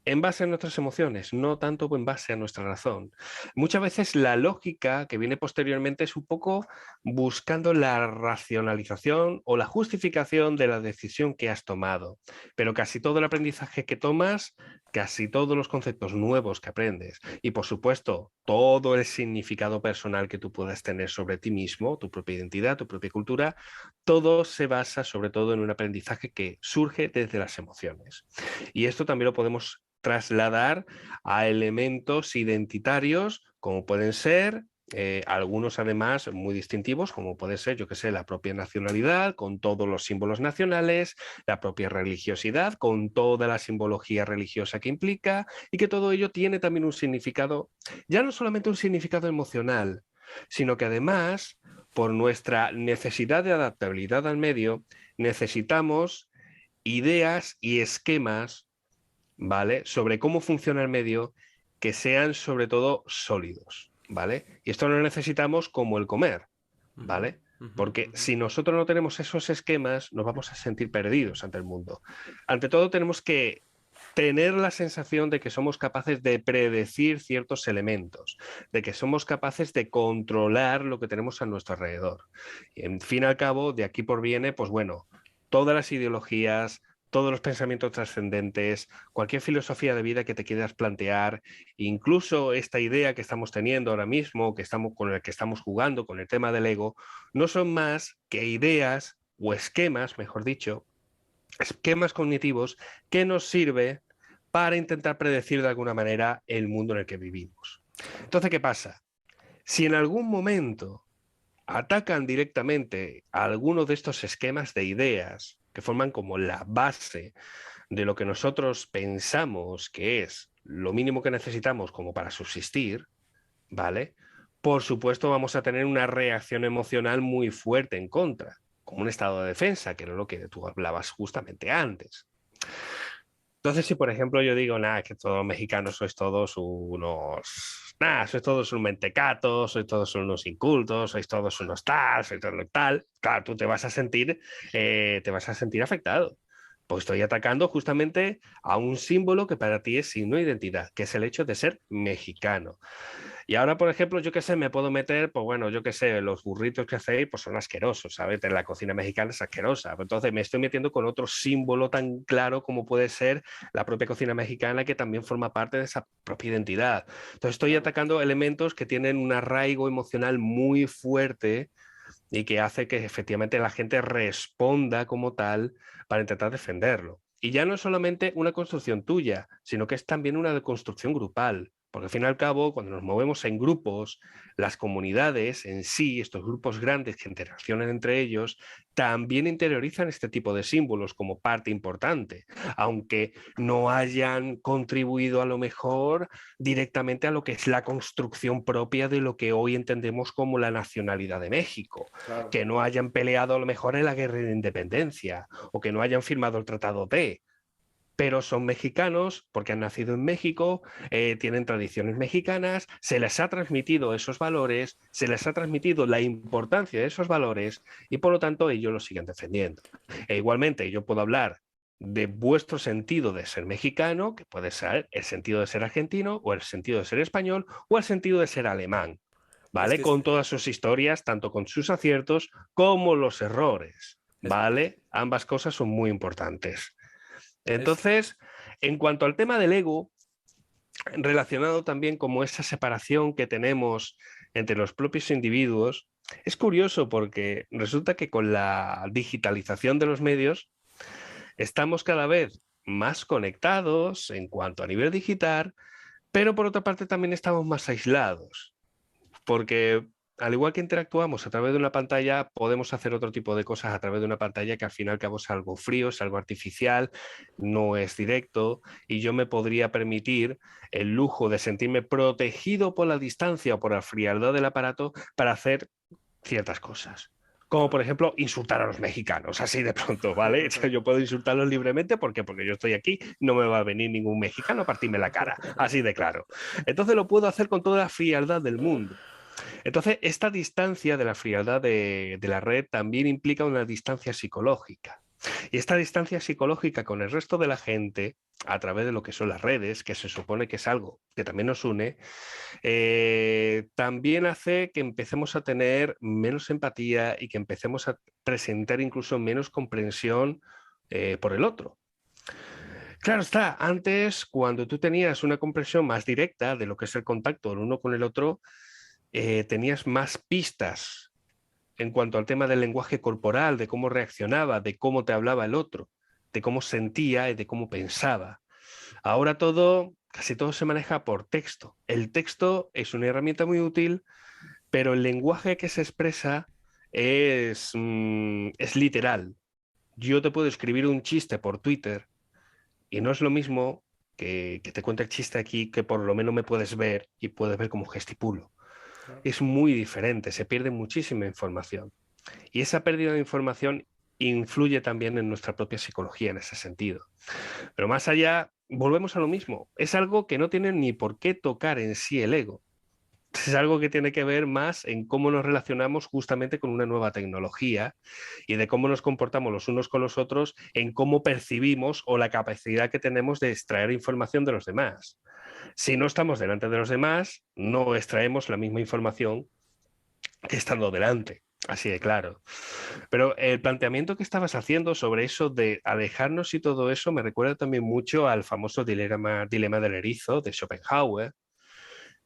en base a nuestras emociones, no tanto en base a nuestra razón. Muchas veces la lógica que viene posteriormente es un poco buscando la racionalización o la justificación de la decisión que has tomado, pero casi todo el aprendizaje que tomas, casi todos los conceptos nuevos que aprendes y por supuesto todo el significado personal que tú puedas tener sobre ti mismo, tu propia identidad, tu propia cultura, todo se basa sobre todo en un aprendizaje que surge desde las emociones. Y esto también lo podemos trasladar a elementos identitarios, como pueden ser algunos además muy distintivos, como puede ser, yo que sé, la propia nacionalidad, con todos los símbolos nacionales, la propia religiosidad, con toda la simbología religiosa que implica, y que todo ello tiene también un significado, ya no solamente un significado emocional, sino que además, por nuestra necesidad de adaptabilidad al medio, necesitamos ideas y esquemas ¿vale? Sobre cómo funciona el medio, que sean sobre todo sólidos, ¿vale? Y esto lo necesitamos como el comer, ¿vale? Porque si nosotros no tenemos esos esquemas, nos vamos a sentir perdidos ante el mundo. Ante todo, tenemos que tener la sensación de que somos capaces de predecir ciertos elementos, de que somos capaces de controlar lo que tenemos a nuestro alrededor. Y en fin y al cabo, de aquí por viene, pues bueno, todas las ideologías, todos los pensamientos trascendentes, cualquier filosofía de vida que te quieras plantear, incluso esta idea que estamos teniendo ahora mismo, con la que estamos jugando, con el tema del ego, no son más que ideas o esquemas, mejor dicho, esquemas cognitivos que nos sirve para intentar predecir de alguna manera el mundo en el que vivimos. Entonces, ¿qué pasa? Si en algún momento atacan directamente a alguno de estos esquemas de ideas que forman como la base de lo que nosotros pensamos que es lo mínimo que necesitamos como para subsistir, ¿vale? Por supuesto vamos a tener una reacción emocional muy fuerte en contra, como un estado de defensa, que era lo que tú hablabas justamente antes. Entonces, si por ejemplo yo digo, nada, que todos los mexicanos sois todos unos, nada, sois todos unos mentecatos, sois todos unos incultos, sois todos unos tal, sois todo tal, claro, tú te vas a sentir afectado. Pues estoy atacando justamente a un símbolo que para ti es signo de identidad, que es el hecho de ser mexicano. Y ahora, por ejemplo, yo qué sé, me puedo meter, pues bueno, yo qué sé, los burritos que hacéis pues son asquerosos, ¿sabes? La cocina mexicana es asquerosa. Entonces me estoy metiendo con otro símbolo tan claro como puede ser la propia cocina mexicana, que también forma parte de esa propia identidad. Entonces estoy atacando elementos que tienen un arraigo emocional muy fuerte y que hace que efectivamente la gente responda como tal para intentar defenderlo. Y ya no es solamente una construcción tuya, sino que es también una construcción grupal. Porque al fin y al cabo, cuando nos movemos en grupos, las comunidades en sí, estos grupos grandes que interaccionan entre ellos, también interiorizan este tipo de símbolos como parte importante, aunque no hayan contribuido a lo mejor directamente a lo que es la construcción propia de lo que hoy entendemos como la nacionalidad de México, Claro. que no hayan peleado a lo mejor en la guerra de independencia o que no hayan firmado el Tratado de, pero son mexicanos porque han nacido en México, tienen tradiciones mexicanas, se les ha transmitido esos valores, se les ha transmitido la importancia de esos valores y por lo tanto ellos los siguen defendiendo. E igualmente yo puedo hablar de vuestro sentido de ser mexicano, que puede ser el sentido de ser argentino o el sentido de ser español o el sentido de ser alemán, Es ¿vale? que Con todas sus historias, tanto con sus aciertos como los errores, es, ¿vale? Ambas cosas son muy importantes. es, Entonces, en cuanto al tema del ego, relacionado también como esa separación que tenemos entre los propios individuos, es curioso porque resulta que con la digitalización de los medios estamos cada vez más conectados en cuanto a nivel digital, pero por otra parte también estamos más aislados porque al igual que interactuamos a través de una pantalla, podemos hacer otro tipo de cosas a través de una pantalla que al final y al cabo es algo frío, es algo artificial, no es directo, y yo me podría permitir el lujo de sentirme protegido por la distancia o por la frialdad del aparato para hacer ciertas cosas. Como por ejemplo insultar a los mexicanos, así de pronto, ¿vale? Yo puedo insultarlos libremente porque yo estoy aquí, no me va a venir ningún mexicano a partirme la cara, así de claro. Entonces lo puedo hacer con toda la frialdad del mundo. Entonces, esta distancia de la frialdad de la red también implica una distancia psicológica. Y esta distancia psicológica con el resto de la gente, a través de lo que son las redes, que se supone que es algo que también nos une, también hace que empecemos a tener menos empatía y que empecemos a presentar incluso menos comprensión por el otro. Claro está, antes cuando tú tenías una comprensión más directa de lo que es el contacto del uno con el otro, tenías más pistas en cuanto al tema del lenguaje corporal, de cómo reaccionaba, de cómo te hablaba el otro, de cómo sentía y de cómo pensaba. Ahora casi todo se maneja por texto. El texto es una herramienta muy útil, pero el lenguaje que se expresa es literal. Yo te puedo escribir un chiste por Twitter y no es lo mismo que te cuente el chiste aquí, que por lo menos me puedes ver y puedes ver cómo gesticulo. Es muy diferente, se pierde muchísima información. Y esa pérdida de información influye también en nuestra propia psicología en ese sentido. Pero más allá, volvemos a lo mismo. Es algo que no tiene ni por qué tocar en sí el ego. Es algo que tiene que ver más en cómo nos relacionamos justamente con una nueva tecnología y de cómo nos comportamos los unos con los otros, en cómo percibimos o la capacidad que tenemos de extraer información de los demás. Si no estamos delante de los demás, no extraemos la misma información que estando delante. Así de claro. Pero el planteamiento que estabas haciendo sobre eso de alejarnos y todo eso me recuerda también mucho al famoso dilema del erizo de Schopenhauer,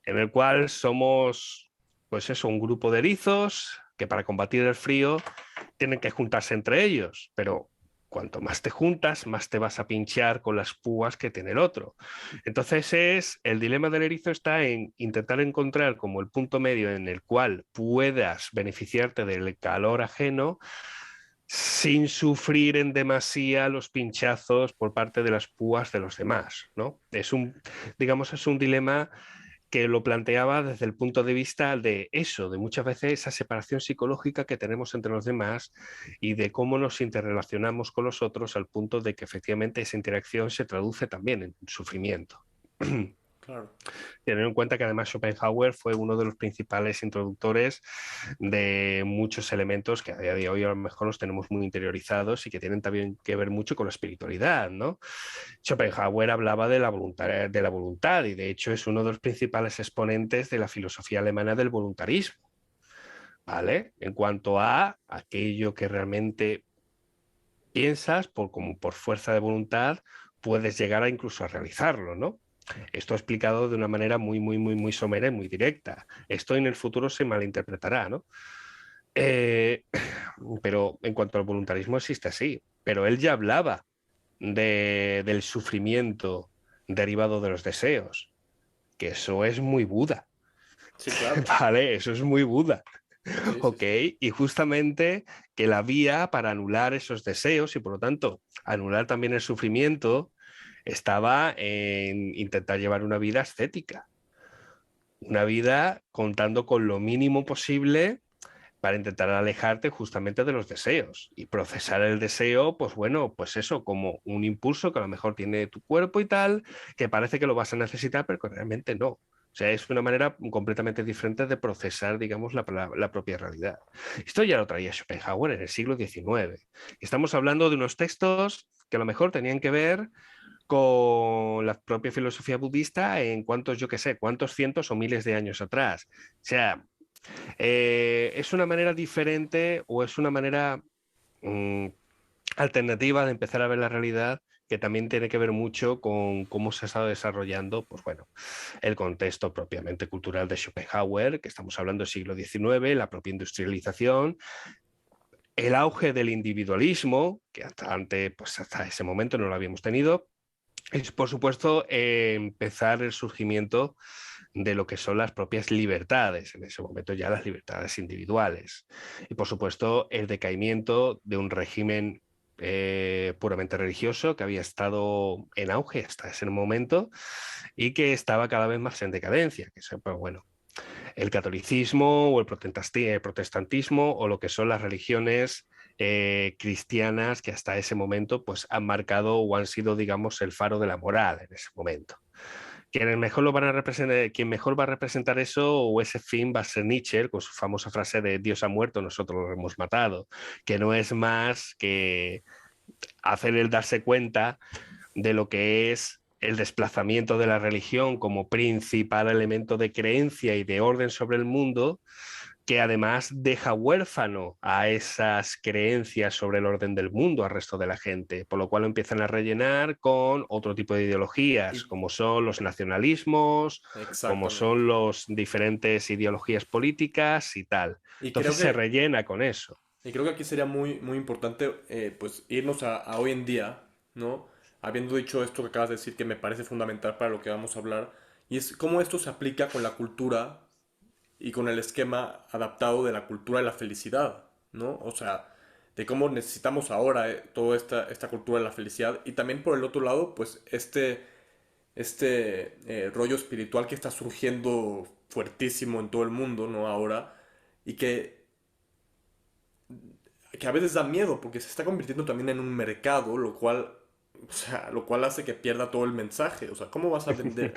en el cual somos, pues eso, un grupo de erizos que para combatir el frío tienen que juntarse entre ellos, pero cuanto más te juntas, más te vas a pinchar con las púas que tiene el otro. Entonces el dilema del erizo está en intentar encontrar como el punto medio en el cual puedas beneficiarte del calor ajeno sin sufrir en demasía los pinchazos por parte de las púas de los demás, ¿no? Digamos, es un dilema que lo planteaba desde el punto de vista de eso, de muchas veces esa separación psicológica que tenemos entre los demás y de cómo nos interrelacionamos con los otros al punto de que efectivamente esa interacción se traduce también en sufrimiento. Claro. Tener en cuenta que además Schopenhauer fue uno de los principales introductores de muchos elementos que a día de hoy a lo mejor los tenemos muy interiorizados y que tienen también que ver mucho con la espiritualidad, ¿no? Schopenhauer hablaba de la voluntad y de hecho es uno de los principales exponentes de la filosofía alemana del voluntarismo, ¿vale? En cuanto a aquello que realmente piensas, como por fuerza de voluntad, puedes llegar a incluso a realizarlo, ¿no? Esto explicado de una manera muy somera y muy directa. Esto en el futuro se malinterpretará, ¿no? Eh, pero en cuanto al voluntarismo existe así. Pero él ya hablaba del sufrimiento derivado de los deseos, que eso es muy Buda, Sí, claro. ¿vale? Eso es muy Buda, Sí, sí, ¿ok? sí. Y justamente que la vía para anular esos deseos y por lo tanto anular también el sufrimiento estaba en intentar llevar una vida ascética, una vida contando con lo mínimo posible para intentar alejarte justamente de los deseos y procesar el deseo, pues bueno, pues eso, como un impulso que a lo mejor tiene tu cuerpo y tal, que parece que lo vas a necesitar, pero que realmente no. O sea, es una manera completamente diferente de procesar, digamos, la propia realidad. Esto ya lo traía Schopenhauer en el siglo XIX. Estamos hablando de unos textos que a lo mejor tenían que ver con la propia filosofía budista en cuántos, yo qué sé, cuántos cientos o miles de años atrás. O sea, ¿es una manera diferente o es una manera mm, alternativa de empezar a ver la realidad que también tiene que ver mucho con cómo se ha estado desarrollando, pues bueno, el contexto propiamente cultural de Schopenhauer, que estamos hablando del siglo XIX, la propia industrialización, el auge del individualismo, que pues hasta ese momento no lo habíamos tenido, es por supuesto empezar el surgimiento de lo que son las propias libertades, en ese momento ya las libertades individuales. Y por supuesto el decaimiento de un régimen puramente religioso que había estado en auge hasta ese momento y que estaba cada vez más en decadencia, que es, pues, bueno, el catolicismo o el protestantismo o lo que son las religiones cristianas que hasta ese momento pues han marcado o han sido, digamos, el faro de la moral en ese momento. Quien mejor va a representar eso o ese fin va a ser Nietzsche con su famosa frase de Dios ha muerto, nosotros lo hemos matado, que no es más que hacer el darse cuenta de lo que es el desplazamiento de la religión como principal elemento de creencia y de orden sobre el mundo, que además deja huérfano a esas creencias sobre el orden del mundo al resto de la gente, por lo cual lo empiezan a rellenar con otro tipo de ideologías, Y como son los nacionalismos, como exactamente. son las diferentes ideologías políticas y tal. Y Entonces creo se que, rellena con eso. y creo que aquí sería muy importante pues irnos a hoy en día, ¿no? Habiendo dicho esto que acabas de decir que me parece fundamental para lo que vamos a hablar, y es cómo esto se aplica con la cultura y con el esquema adaptado de la cultura de la felicidad, ¿no? O sea, de cómo necesitamos ahora toda esta cultura de la felicidad y también por el otro lado, pues este rollo espiritual que está surgiendo fuertísimo en todo el mundo, ¿no? Ahora, y que que a veces da miedo porque se está convirtiendo también en un mercado, lo cual hace que pierda todo el mensaje. O sea, ¿cómo vas a vender?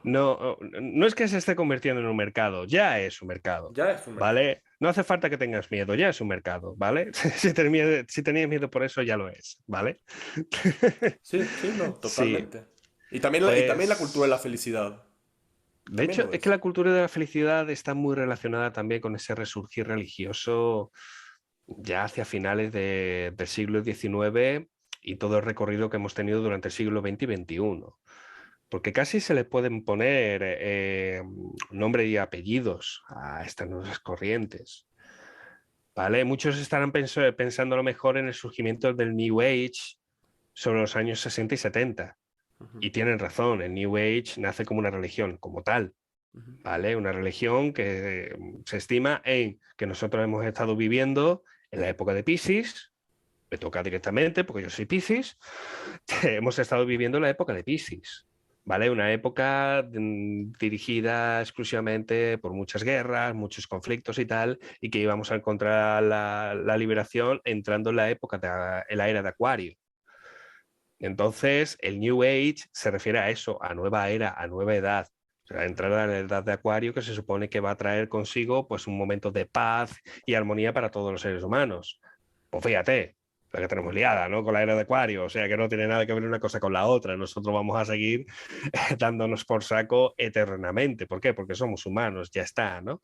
¿No? No, no es que se esté convirtiendo en un mercado, ya es un mercado, Ya es un mercado. ¿vale? No hace falta que tengas miedo, ya es un mercado, ¿vale? Si tenías miedo por eso, ya lo es, ¿vale? Sí, sí, no, Sí, totalmente. Y también la cultura de la pues felicidad. de También hecho lo es que es. la cultura de la felicidad está muy relacionada también con ese resurgir religioso ya hacia finales del siglo XIX y todo el recorrido que hemos tenido durante el siglo XX y XXI. Porque casi se le pueden poner nombre y apellidos a estas nuevas corrientes. ¿Vale? Muchos estarán pensando a lo mejor en el surgimiento del New Age sobre los años 60 y 70. Ujú, Y tienen razón, el New Age nace como una religión, como tal. ujú. ¿Vale? Una religión que se estima en que nosotros hemos estado viviendo en la época de Piscis, me toca directamente porque yo soy Piscis, hemos estado viviendo la época de Piscis, ¿vale? Una época dirigida exclusivamente por muchas guerras, muchos conflictos y tal, y que íbamos a encontrar la liberación entrando en la época en la era de Acuario. Entonces, el New Age se refiere a eso, a nueva era, a nueva edad. O sea, entrar a la edad de Acuario que se supone que va a traer consigo pues, un momento de paz y armonía para todos los seres humanos. Pues fíjate, la que tenemos liada, ¿no? Con la era de Acuario, o sea que no tiene nada que ver una cosa con la otra. Nosotros vamos a seguir dándonos por saco eternamente. ¿Por qué? Porque somos humanos, ya está, ¿no?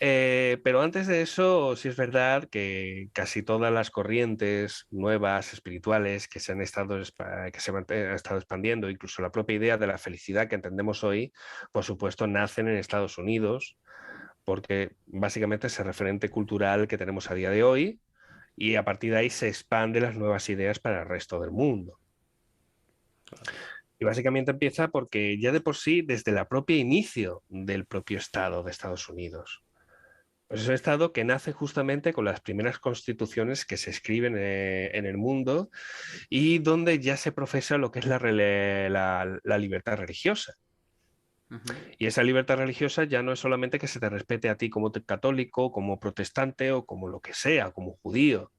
Pero antes de eso, sí es verdad que casi todas las corrientes nuevas, espirituales, que se han estado, han estado expandiendo, incluso la propia idea de la felicidad que entendemos hoy, por supuesto, nacen en Estados Unidos, porque básicamente es el referente cultural que tenemos a día de hoy, y a partir de ahí se expanden las nuevas ideas para el resto del mundo. Y básicamente empieza porque ya de por sí, desde el propio inicio del propio Estado de Estados Unidos, pues es un Estado que nace justamente con las primeras constituciones que se escriben en el mundo y donde ya se profesa lo que es la libertad religiosa. Ujú. Y esa libertad religiosa ya no es solamente que se te respete a ti como católico, como protestante o como lo que sea, como judío,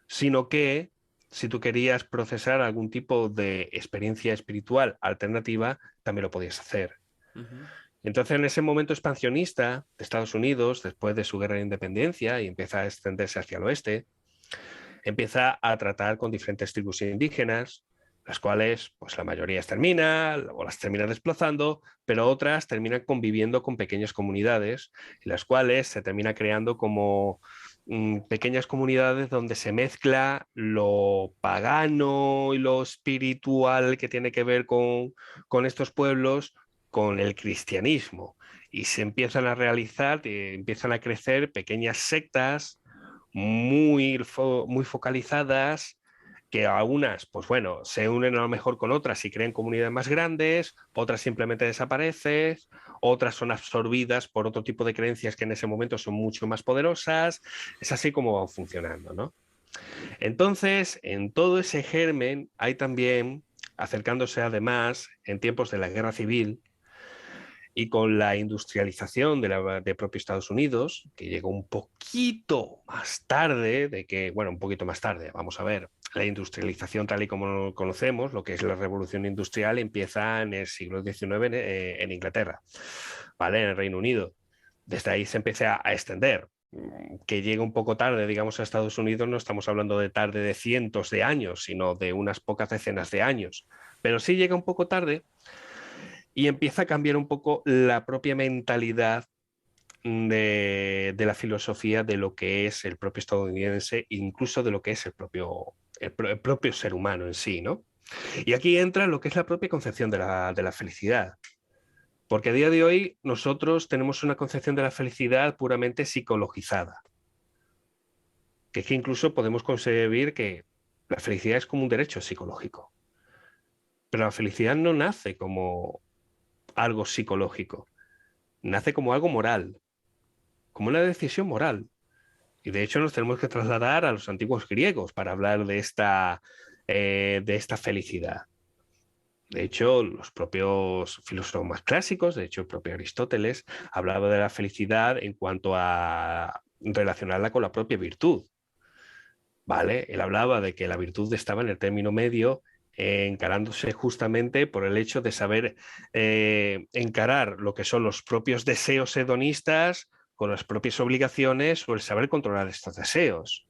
sino que si tú querías procesar algún tipo de experiencia espiritual alternativa, también lo podías hacer. Ujú. Entonces, en ese momento expansionista de Estados Unidos, después de su guerra de independencia y empieza a extenderse hacia el oeste, empieza a tratar con diferentes tribus indígenas, las cuales, pues la mayoría extermina o las termina desplazando, pero otras terminan conviviendo con pequeñas comunidades, en las cuales se termina creando como pequeñas comunidades donde se mezcla lo pagano y lo espiritual que tiene que ver con estos pueblos con el cristianismo. Y se empiezan a realizar, empiezan a crecer pequeñas sectas muy focalizadas, que algunas, pues bueno, se unen a lo mejor con otras y crean comunidades más grandes, otras simplemente desaparecen, otras son absorbidas por otro tipo de creencias que en ese momento son mucho más poderosas. Es así como va funcionando, ¿no? Entonces, en todo ese germen hay también, acercándose además en tiempos de la guerra civil, y con la industrialización de propio Estados Unidos, que llegó un poquito más tarde, bueno, un poquito más tarde, vamos a ver, la industrialización tal y como lo conocemos, lo que es la revolución industrial, empieza en el siglo XIX en Inglaterra, ¿vale? En el Reino Unido. Desde ahí se empieza a extender. Que llega un poco tarde, digamos, a Estados Unidos, no estamos hablando de tarde de cientos de años, sino de unas pocas decenas de años. Pero sí llega un poco tarde y empieza a cambiar un poco la propia mentalidad de la filosofía de lo que es el propio estadounidense, incluso de lo que es el propio ser humano en sí, ¿no? Y aquí entra lo que es la propia concepción de la felicidad. Porque a día de hoy nosotros tenemos una concepción de la felicidad puramente psicologizada, que es que incluso podemos concebir que la felicidad es como un derecho psicológico. Pero la felicidad no nace como algo psicológico, nace como algo moral, como una decisión moral. Y de hecho nos tenemos que trasladar a los antiguos griegos para hablar de esta felicidad. De hecho, los propios filósofos más clásicos, de hecho el propio Aristóteles, hablaba de la felicidad en cuanto a relacionarla con la propia virtud. ¿vale? Él hablaba de que la virtud estaba en el término medio, encarándose justamente por el hecho de saber encarar lo que son los propios deseos hedonistas con las propias obligaciones o el saber controlar estos deseos.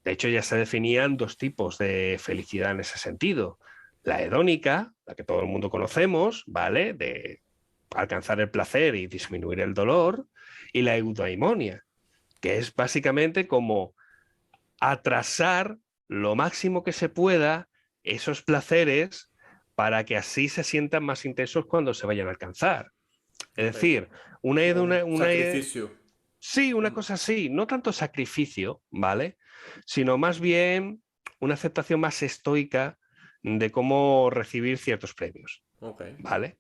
De hecho, ya se definían dos tipos de felicidad en ese sentido. La hedónica, la que todo el mundo conocemos, ¿vale? De alcanzar el placer y disminuir el dolor, y la eudaimonia, que es básicamente como atrasar lo máximo que se pueda esos placeres para que así se sientan más intensos cuando se vayan a alcanzar. Es Correcto. decir, una, Un una, sacrificio. sí, una cosa así, no tanto sacrificio, ¿vale? Sino más bien una aceptación más estoica de cómo recibir ciertos premios, Ok. ¿vale?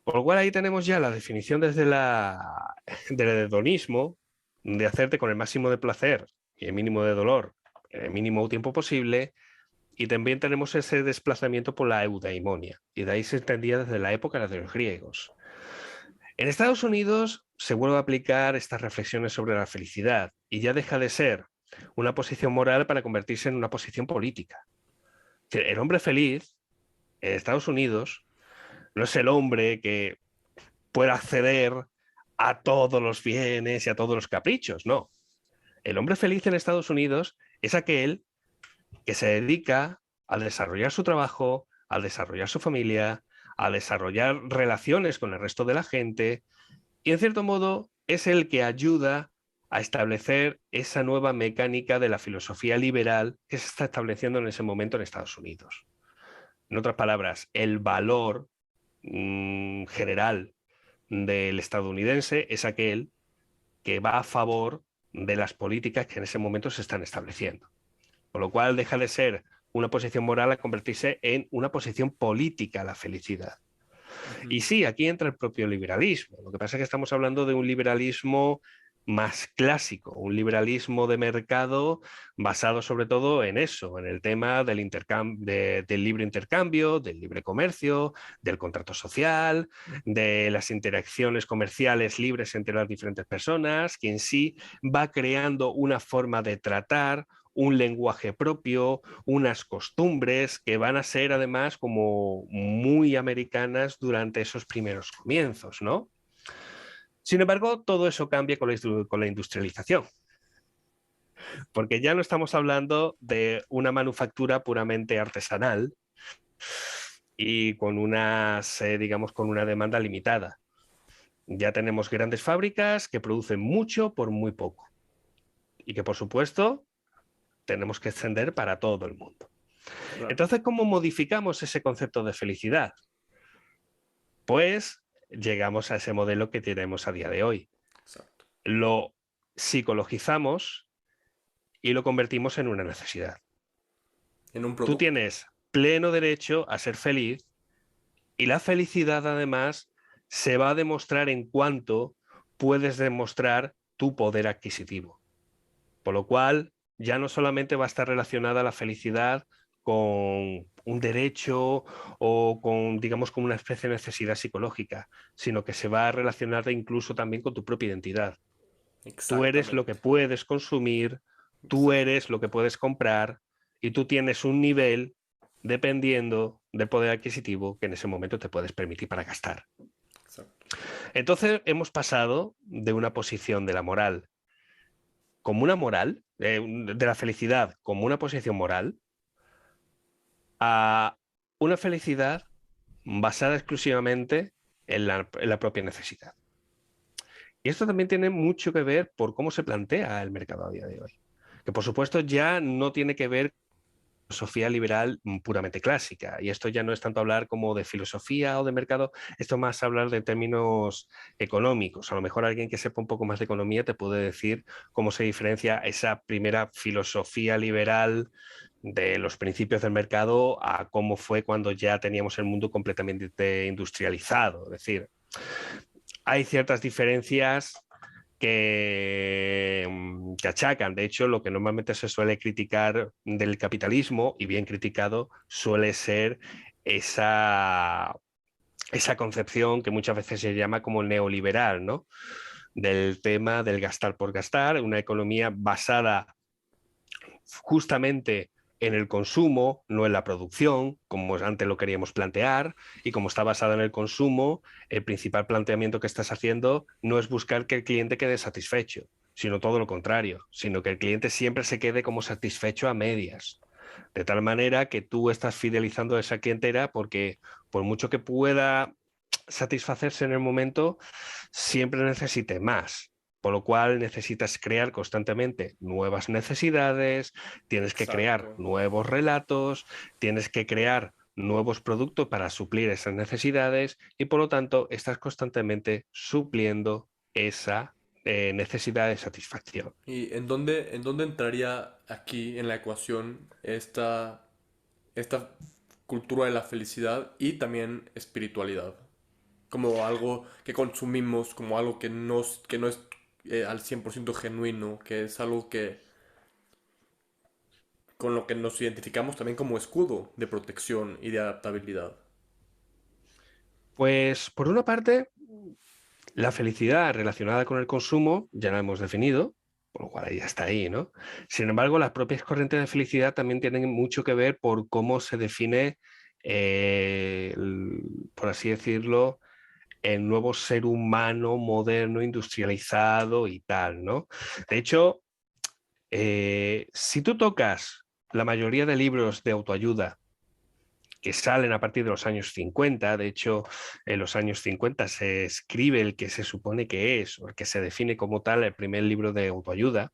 Por lo cual ahí tenemos ya la definición desde del hedonismo, de hacerte con el máximo de placer y el mínimo de dolor en el mínimo tiempo posible, y también tenemos ese desplazamiento por la eudaimonia, y de ahí se entendía desde la época de los griegos. En Estados Unidos se vuelve a aplicar estas reflexiones sobre la felicidad y ya deja de ser una posición moral para convertirse en una posición política. El hombre feliz en Estados Unidos no es el hombre que pueda acceder a todos los bienes y a todos los caprichos, no. El hombre feliz en Estados Unidos es aquel que se dedica a desarrollar su trabajo, a desarrollar su familia, a desarrollar relaciones con el resto de la gente, y en cierto modo es el que ayuda a establecer esa nueva mecánica de la filosofía liberal que se está estableciendo en ese momento en Estados Unidos. En otras palabras, el valor general del estadounidense es aquel que va a favor de las políticas que en ese momento se están estableciendo. Con lo cual deja de ser una posición moral a convertirse en una posición política la felicidad. Y sí, aquí entra el propio liberalismo. Lo que pasa es que estamos hablando de un liberalismo más clásico, un liberalismo de mercado basado sobre todo en eso, en el tema del libre intercambio, del libre comercio, del contrato social, de las interacciones comerciales libres entre las diferentes personas, que en sí va creando una forma de tratar, un lenguaje propio, unas costumbres que van a ser además como muy americanas durante esos primeros comienzos, ¿no? Sin embargo, todo eso cambia con la industrialización, porque ya no estamos hablando de una manufactura puramente artesanal y con unas, digamos, con una demanda limitada. Ya tenemos grandes fábricas que producen mucho por muy poco y que, por supuesto, tenemos que extender para todo el mundo. Claro. Entonces, ¿cómo modificamos ese concepto de felicidad? Pues llegamos a ese modelo que tenemos a día de hoy. Exacto. Lo psicologizamos y lo convertimos en una necesidad. En un producto. Tú tienes pleno derecho a ser feliz y la felicidad además se va a demostrar en cuanto puedes demostrar tu poder adquisitivo. Por lo cual ya no solamente va a estar relacionada la felicidad con un derecho o con, digamos, con una especie de necesidad psicológica, sino que se va a relacionar incluso también con tu propia identidad. Tú eres lo que puedes consumir, tú eres lo que puedes comprar y tú tienes un nivel dependiendo del poder adquisitivo que en ese momento te puedes permitir para gastar. Exacto. Entonces hemos pasado de una posición de la moral como una moral, de la felicidad como una posición moral, a una felicidad basada exclusivamente en la propia necesidad. Y esto también tiene mucho que ver por cómo se plantea el mercado a día de hoy. Que por supuesto ya no tiene que ver con filosofía liberal puramente clásica. Y esto ya no es tanto hablar como de filosofía o de mercado, esto más hablar de términos económicos. A lo mejor alguien que sepa un poco más de economía te puede decir cómo se diferencia esa primera filosofía liberal de los principios del mercado a cómo fue cuando ya teníamos el mundo completamente industrializado. Es decir, hay ciertas diferencias que achacan. De hecho, lo que normalmente se suele criticar del capitalismo, y bien criticado, suele ser esa concepción que muchas veces se llama como neoliberal, ¿no? Del tema del gastar por gastar, una economía basada justamente en el consumo, no en la producción, como antes lo queríamos plantear, y como está basado en el consumo, el principal planteamiento que estás haciendo no es buscar que el cliente quede satisfecho, sino todo lo contrario, sino que el cliente siempre se quede como satisfecho a medias. De tal manera que tú estás fidelizando a esa clientela porque por mucho que pueda satisfacerse en el momento, siempre necesite más. Por lo cual necesitas crear constantemente nuevas necesidades, tienes que crear Exacto. nuevos relatos, tienes que crear nuevos productos para suplir esas necesidades y por lo tanto estás constantemente supliendo esa necesidad de satisfacción. ¿Y en dónde entraría aquí en la ecuación esta cultura de la felicidad y también espiritualidad? Como algo que consumimos, como algo que no es al 100% genuino, que es algo que con lo que nos identificamos también como escudo de protección y de adaptabilidad. Pues por una parte, la felicidad relacionada con el consumo ya la hemos definido, por lo cual ya está ahí, ¿no? Sin embargo, las propias corrientes de felicidad también tienen mucho que ver por cómo se define, por así decirlo, el nuevo ser humano moderno, industrializado y tal, ¿no? De hecho, si tú tocas la mayoría de libros de autoayuda que salen a partir de los años 50. De hecho, en los años 50 se escribe el que se supone que es, o el que se define como tal, el primer libro de autoayuda,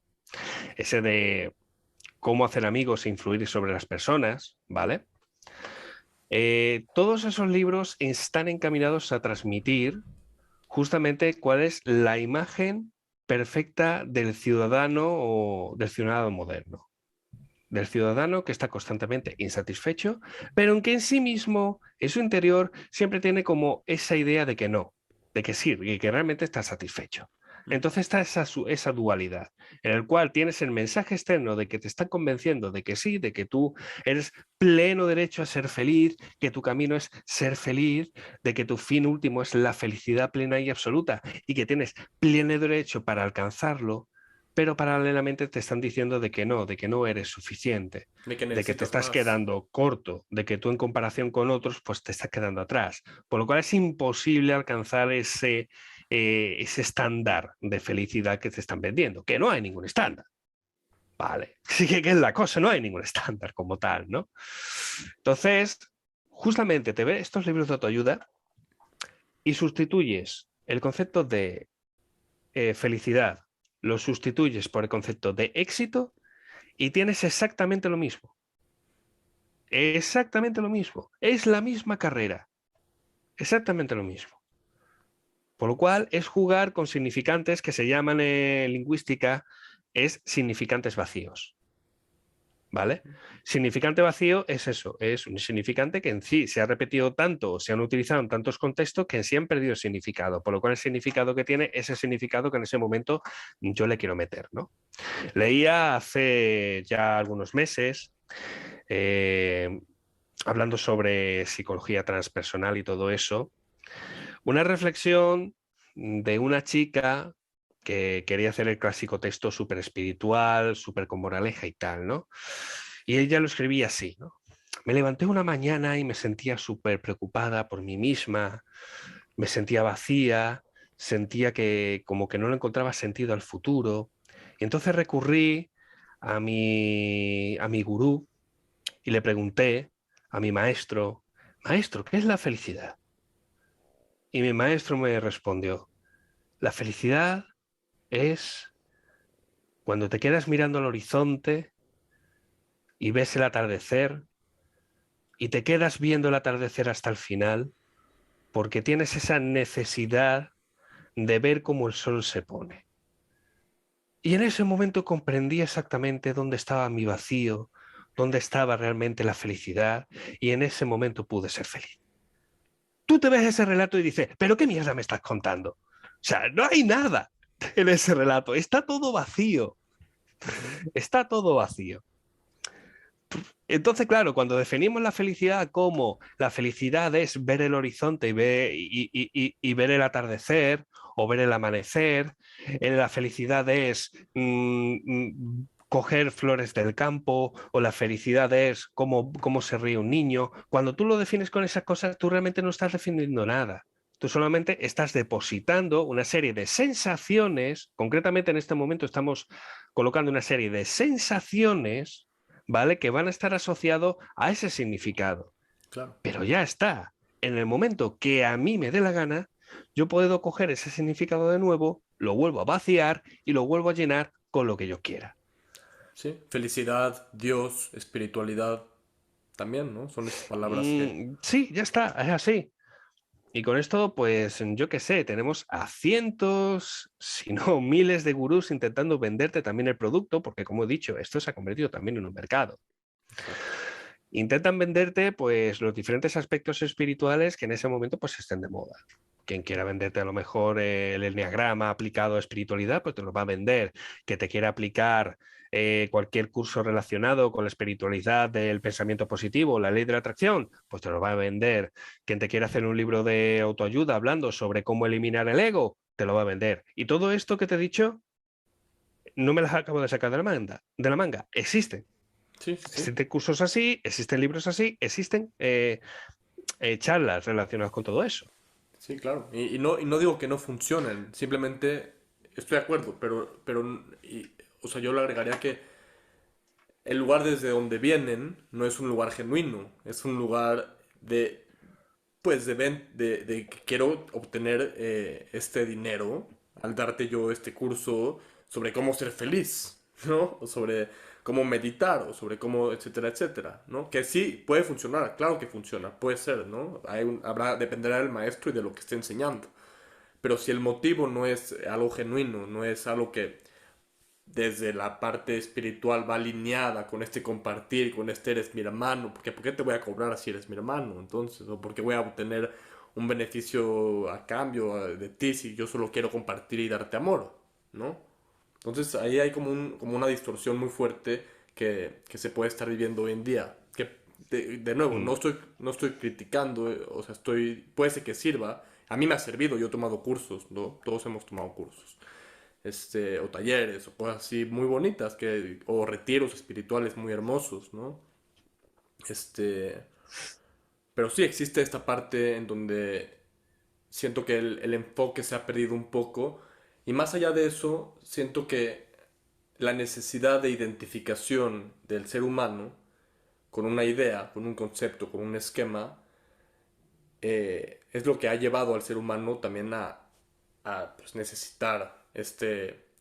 ese de cómo hacer amigos e influir sobre las personas, ¿vale? Todos esos libros están encaminados a transmitir justamente cuál es la imagen perfecta del ciudadano o del ciudadano moderno, del ciudadano que está constantemente insatisfecho, pero aunque en sí mismo, en su interior, siempre tiene como esa idea de que no, de que sí, y que realmente está satisfecho. Entonces está esa dualidad, en el cual tienes el mensaje externo de que te están convenciendo de que sí, de que tú eres pleno derecho a ser feliz, que tu camino es ser feliz, de que tu fin último es la felicidad plena y absoluta y que tienes pleno derecho para alcanzarlo, pero paralelamente te están diciendo de que no eres suficiente, De que de que te necesitas estás más. quedando corto, de que tú en comparación con otros, pues te estás quedando atrás. Por lo cual es imposible alcanzar ese estándar de felicidad que te están vendiendo, que no hay ningún estándar. Vale, sí que es la cosa, no hay ningún estándar como tal, ¿no? Entonces, justamente te ves estos libros de autoayuda y sustituyes el concepto de felicidad, lo sustituyes por el concepto de éxito y tienes exactamente lo mismo. Exactamente lo mismo. Es la misma carrera. Exactamente lo mismo. Por lo cual es jugar con significantes que se llaman en lingüística es significantes vacíos. ¿Vale? Significante vacío es eso, es un significante que en sí se ha repetido tanto, se han utilizado en tantos contextos que en sí han perdido significado, por lo cual el significado que tiene es el significado que en ese momento yo le quiero meter, ¿no? Leía hace ya algunos meses, eh, hablando sobre psicología transpersonal y todo eso, una reflexión de una chica que quería hacer el clásico texto súper espiritual, súper con moraleja y tal, ¿no? Y ella lo escribía así, ¿no? Me levanté una mañana y me sentía súper preocupada por mí misma, me sentía vacía, sentía que como que no le encontraba sentido al futuro. Y entonces recurrí a mi gurú y le pregunté a mi maestro, maestro, ¿qué es la felicidad? Y mi maestro me respondió, la felicidad es cuando te quedas mirando al horizonte y ves el atardecer y te quedas viendo el atardecer hasta el final porque tienes esa necesidad de ver cómo el sol se pone. Y en ese momento comprendí exactamente dónde estaba mi vacío, dónde estaba realmente la felicidad y en ese momento pude ser feliz. Tú te ves ese relato y dices, pero ¿qué mierda me estás contando? O sea, no hay nada en ese relato, está todo vacío, está todo vacío. Entonces, claro, cuando definimos la felicidad como la felicidad es ver el horizonte y ver el atardecer o ver el amanecer, la felicidad es coger flores del campo o la felicidad es cómo se ríe un niño. Cuando tú lo defines con esas cosas, tú realmente no estás definiendo nada. Tú solamente estás depositando una serie de sensaciones, concretamente en este momento estamos colocando una serie de sensaciones, ¿vale? Que van a estar asociados a ese significado. Claro. Pero ya está. En el momento que a mí me dé la gana, yo puedo coger ese significado de nuevo, lo vuelvo a vaciar y lo vuelvo a llenar con lo que yo quiera. Sí, felicidad, Dios, espiritualidad, también, ¿no? Son esas palabras que... Sí, ya está, es así. Y con esto, pues yo qué sé, tenemos a cientos, si no miles de gurús intentando venderte también el producto, porque como he dicho, esto se ha convertido también en un mercado. Exacto. Intentan venderte pues los diferentes aspectos espirituales que en ese momento pues estén de moda. Quien quiera venderte a lo mejor el enneagrama aplicado a espiritualidad, pues te lo va a vender. Que te quiera aplicar cualquier curso relacionado con la espiritualidad del pensamiento positivo, la ley de la atracción, pues te lo va a vender. Quien te quiera hacer un libro de autoayuda hablando sobre cómo eliminar el ego, te lo va a vender. Y todo esto que te he dicho, no me las acabo de sacar de la manga. Existen. Sí, sí, sí. Existen cursos así, existen libros así, existen charlas relacionadas con todo eso. Sí, claro. Y no digo que no funcionen, simplemente estoy de acuerdo, o sea, yo le agregaría que el lugar desde donde vienen no es un lugar genuino, es un lugar de, pues, de que quiero obtener este dinero al darte yo este curso sobre cómo ser feliz, ¿no? O sobre cómo meditar, o sobre cómo, etcétera, etcétera, ¿no? Que sí, puede funcionar, claro que funciona, puede ser, ¿no? Dependerá del maestro y de lo que esté enseñando. Pero si el motivo no es algo genuino, no es algo que desde la parte espiritual va alineada con este compartir, con este eres mi hermano, porque ¿por qué te voy a cobrar si eres mi hermano? Entonces, o porque voy a obtener un beneficio a cambio de ti si yo solo quiero compartir y darte amor, ¿no? Entonces ahí hay como una distorsión muy fuerte que se puede estar viviendo hoy en día. Que de nuevo, Mm. no estoy criticando, o sea, puede ser que sirva. A mí me ha servido, yo he tomado cursos, ¿no? Todos hemos tomado cursos o talleres, o cosas así muy bonitas, o retiros espirituales muy hermosos, ¿no? Este, pero sí existe esta parte en donde siento que el enfoque se ha perdido un poco, y más allá de eso, siento que la necesidad de identificación del ser humano con una idea, con un concepto, con un esquema, es lo que ha llevado al ser humano también a pues, necesitar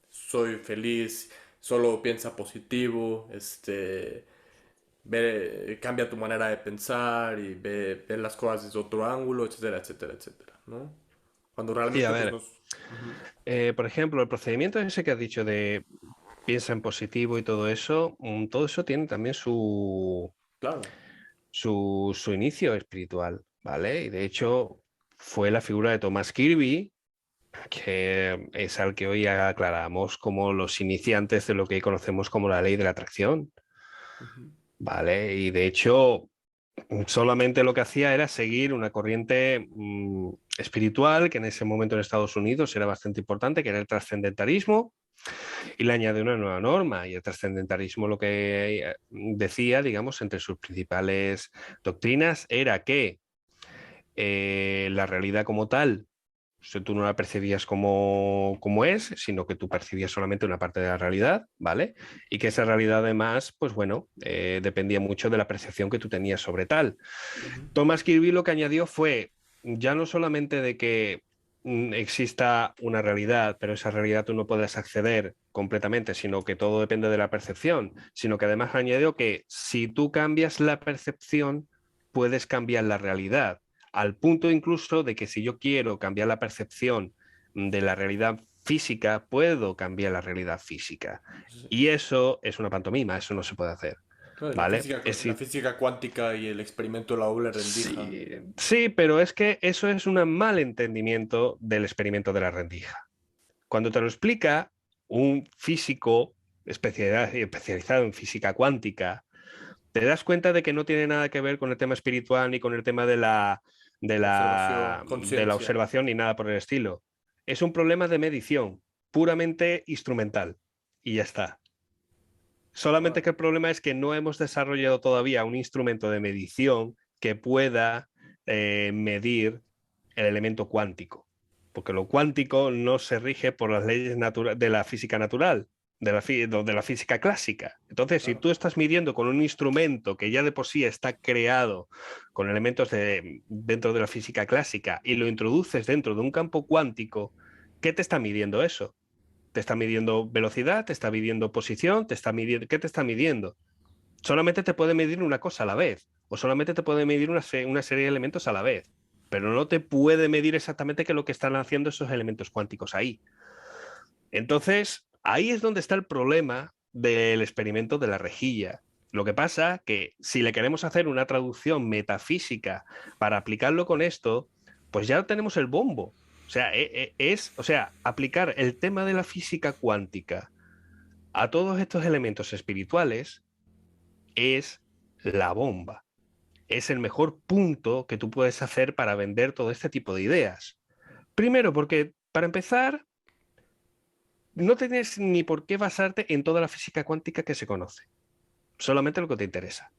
soy feliz, solo piensa positivo, cambia tu manera de pensar y ve las cosas desde otro ángulo, etcétera, etcétera, etcétera, ¿no? Cuando Sí, a realmente pues ver, nos... Ujú. por ejemplo, el procedimiento ese que has dicho de piensa en positivo y todo eso tiene también Claro. su inicio espiritual, ¿vale? Y de hecho fue la figura de Thomas Kirby, que es al que hoy aclaramos como los iniciantes de lo que hoy conocemos como la ley de la atracción, Ujú. ¿vale? Y de hecho solamente lo que hacía era seguir una corriente espiritual que en ese momento en Estados Unidos era bastante importante, que era el trascendentalismo, y le añade una nueva norma. Y el trascendentalismo lo que decía, digamos, entre sus principales doctrinas era que la realidad como tal, o sea, tú no la percibías como es, sino que tú percibías solamente una parte de la realidad, ¿vale? Y que esa realidad además, pues bueno, dependía mucho de la percepción que tú tenías sobre tal. Ujú. Thomas Kirby lo que añadió fue ya no solamente de que exista una realidad, pero esa realidad tú no puedes acceder completamente, sino que todo depende de la percepción, sino que además añadió que si tú cambias la percepción, puedes cambiar la realidad, al punto incluso de que si yo quiero cambiar la percepción de la realidad física, puedo cambiar la realidad física. Sí. Y eso es una pantomima, eso no se puede hacer. Claro, ¿Vale? la física cuántica y el experimento de la doble rendija. Sí, sí, pero es que eso es un mal entendimiento del experimento de la rendija. Cuando te lo explica un físico especializado en física cuántica, te das cuenta de que no tiene nada que ver con el tema espiritual ni con el tema Observación, de la conciencia. observación ni nada por el estilo. Es un problema de medición, puramente instrumental. Y ya está. Solamente que el problema es que no hemos desarrollado todavía un instrumento de medición que pueda medir el elemento cuántico, porque lo cuántico no se rige por las leyes de la física natural, de la física clásica. Entonces, si Claro. tú estás midiendo con un instrumento que ya de por sí está creado con elementos dentro de la física clásica y lo introduces dentro de un campo cuántico, ¿qué te está midiendo eso? ¿Te está midiendo velocidad? ¿Te está midiendo posición? ¿Te está midiendo... ¿Qué te está midiendo? Solamente te puede medir una cosa a la vez, o solamente te puede medir una serie de elementos a la vez, pero no te puede medir exactamente qué es lo que están haciendo esos elementos cuánticos ahí. Entonces, ahí es donde está el problema del experimento de la rejilla. Lo que pasa que si le queremos hacer una traducción metafísica para aplicarlo con esto, pues ya tenemos el bombo. O sea, aplicar el tema de la física cuántica a todos estos elementos espirituales es la bomba. Es el mejor punto que tú puedes hacer para vender todo este tipo de ideas. Primero, porque para empezar, no tienes ni por qué basarte en toda la física cuántica que se conoce, solamente lo que te interesa.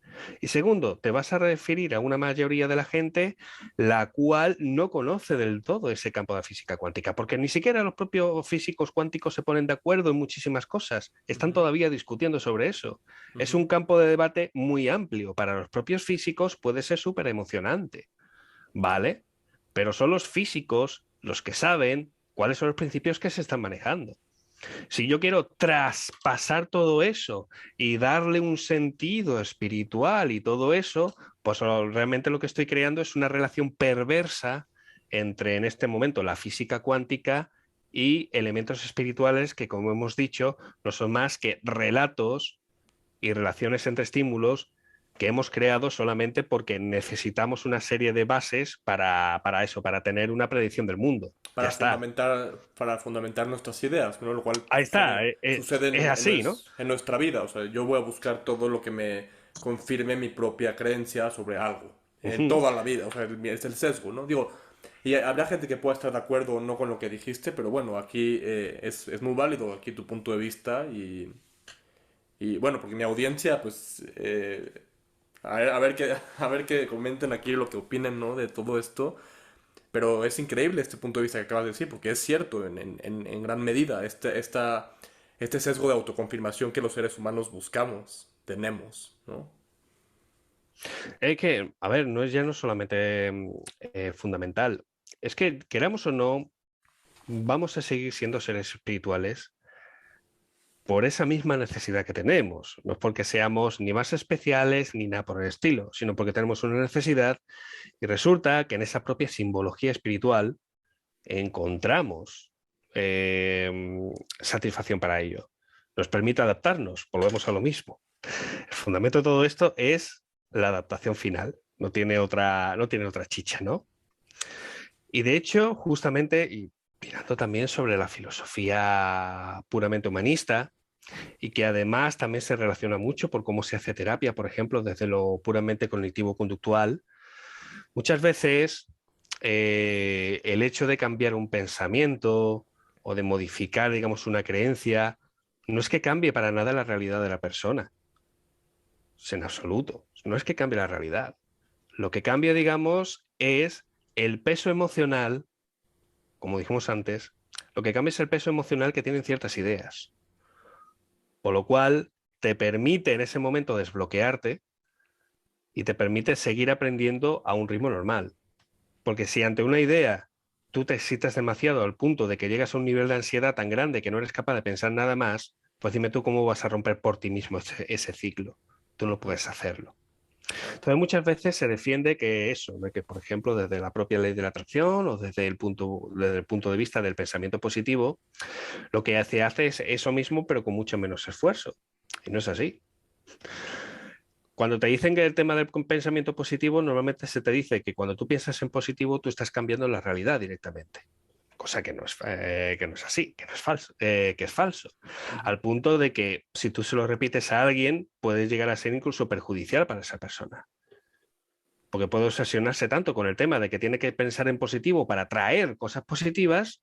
Y segundo, te vas a referir a una mayoría de la gente la cual no conoce del todo ese campo de la física cuántica, porque ni siquiera los propios físicos cuánticos se ponen de acuerdo en muchísimas cosas, están Ujú, todavía discutiendo sobre eso. Es ujú. un campo de debate muy amplio, para los propios físicos puede ser súper emocionante, ¿vale? Pero son los físicos los que saben cuáles son los principios que se están manejando. Si yo quiero traspasar todo eso y darle un sentido espiritual y todo eso, pues realmente lo que estoy creando es una relación perversa entre, en este momento, la física cuántica y elementos espirituales que, como hemos dicho, no son más que relatos y relaciones entre estímulos que hemos creado solamente porque necesitamos una serie de bases para eso, para tener una predicción del mundo. Ya está. Para fundamentar nuestras ideas, ¿no? Lo cual Ahí está. sucede Es así, ¿no? en nuestra vida. O sea, yo voy a buscar todo lo que me confirme mi propia creencia sobre algo. En Ujú. toda la vida. O sea, es el sesgo, ¿no? Digo, y habrá gente que pueda estar de acuerdo o no con lo que dijiste, pero bueno, aquí es muy válido aquí tu punto de vista y bueno, porque mi audiencia, pues, a ver qué comenten aquí lo que opinen, ¿no? De todo esto. Pero es increíble este punto de vista que acabas de decir, porque es cierto en gran medida este sesgo de autoconfirmación que los seres humanos buscamos, tenemos, ¿no? Es que, a ver, no es ya no solamente fundamental. Es que, queramos o no, vamos a seguir siendo seres espirituales por esa misma necesidad que tenemos. No es porque seamos ni más especiales ni nada por el estilo, sino porque tenemos una necesidad y resulta que en esa propia simbología espiritual encontramos satisfacción para ello. Nos permite adaptarnos, volvemos a lo mismo. El fundamento de todo esto es la adaptación final. No tiene otra chicha, ¿no? Y de hecho, justamente, y mirando también sobre la filosofía puramente humanista, y que además también se relaciona mucho por cómo se hace terapia, por ejemplo, desde lo puramente cognitivo-conductual, muchas veces el hecho de cambiar un pensamiento o de modificar, digamos, una creencia, no es que cambie para nada la realidad de la persona, es en absoluto. No es que cambie la realidad. Lo que cambia, digamos, es el peso emocional, como dijimos antes, lo que cambia es el peso emocional que tienen ciertas ideas. Por lo cual te permite en ese momento desbloquearte y te permite seguir aprendiendo a un ritmo normal. Porque si ante una idea tú te excitas demasiado al punto de que llegas a un nivel de ansiedad tan grande que no eres capaz de pensar nada más, pues dime tú cómo vas a romper por ti mismo ese ciclo. Tú no puedes hacerlo. Claro. Entonces muchas veces se defiende que eso, de que por ejemplo desde la propia ley de la atracción o desde el punto de vista del pensamiento positivo, lo que hace es eso mismo pero con mucho menos esfuerzo. Y no es así. Cuando te dicen que el tema del pensamiento positivo, normalmente se te dice que cuando tú piensas en positivo, tú estás cambiando la realidad directamente. Cosa que no es así, que no es falso, que es falso. Ujú. Al punto de que si tú se lo repites a alguien, puede llegar a ser incluso perjudicial para esa persona. Porque puede obsesionarse tanto con el tema de que tiene que pensar en positivo para traer cosas positivas,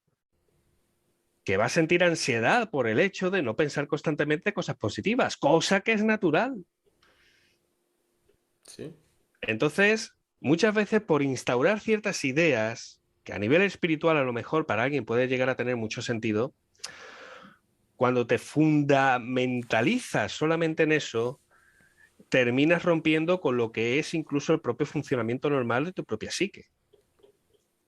que va a sentir ansiedad por el hecho de no pensar constantemente cosas positivas, cosa que es natural. Sí. Entonces, muchas veces por instaurar ciertas ideas, que a nivel espiritual a lo mejor para alguien puede llegar a tener mucho sentido, cuando te fundamentalizas solamente en eso, terminas rompiendo con lo que es incluso el propio funcionamiento normal de tu propia psique.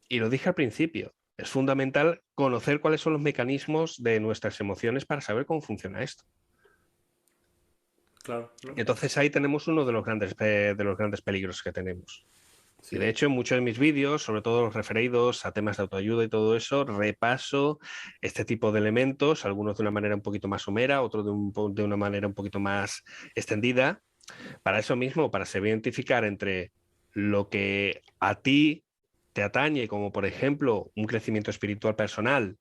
Y lo dije al principio, es fundamental conocer cuáles son los mecanismos de nuestras emociones para saber cómo funciona esto. Claro, ¿no? Entonces ahí tenemos uno de los grandes peligros que tenemos. Y Sí. de hecho, en muchos de mis vídeos, sobre todo los referidos a temas de autoayuda y todo eso, repaso este tipo de elementos, algunos de una manera un poquito más somera, otros de una manera un poquito más extendida, para eso mismo, para saber identificar entre lo que a ti te atañe, como por ejemplo un crecimiento espiritual personal,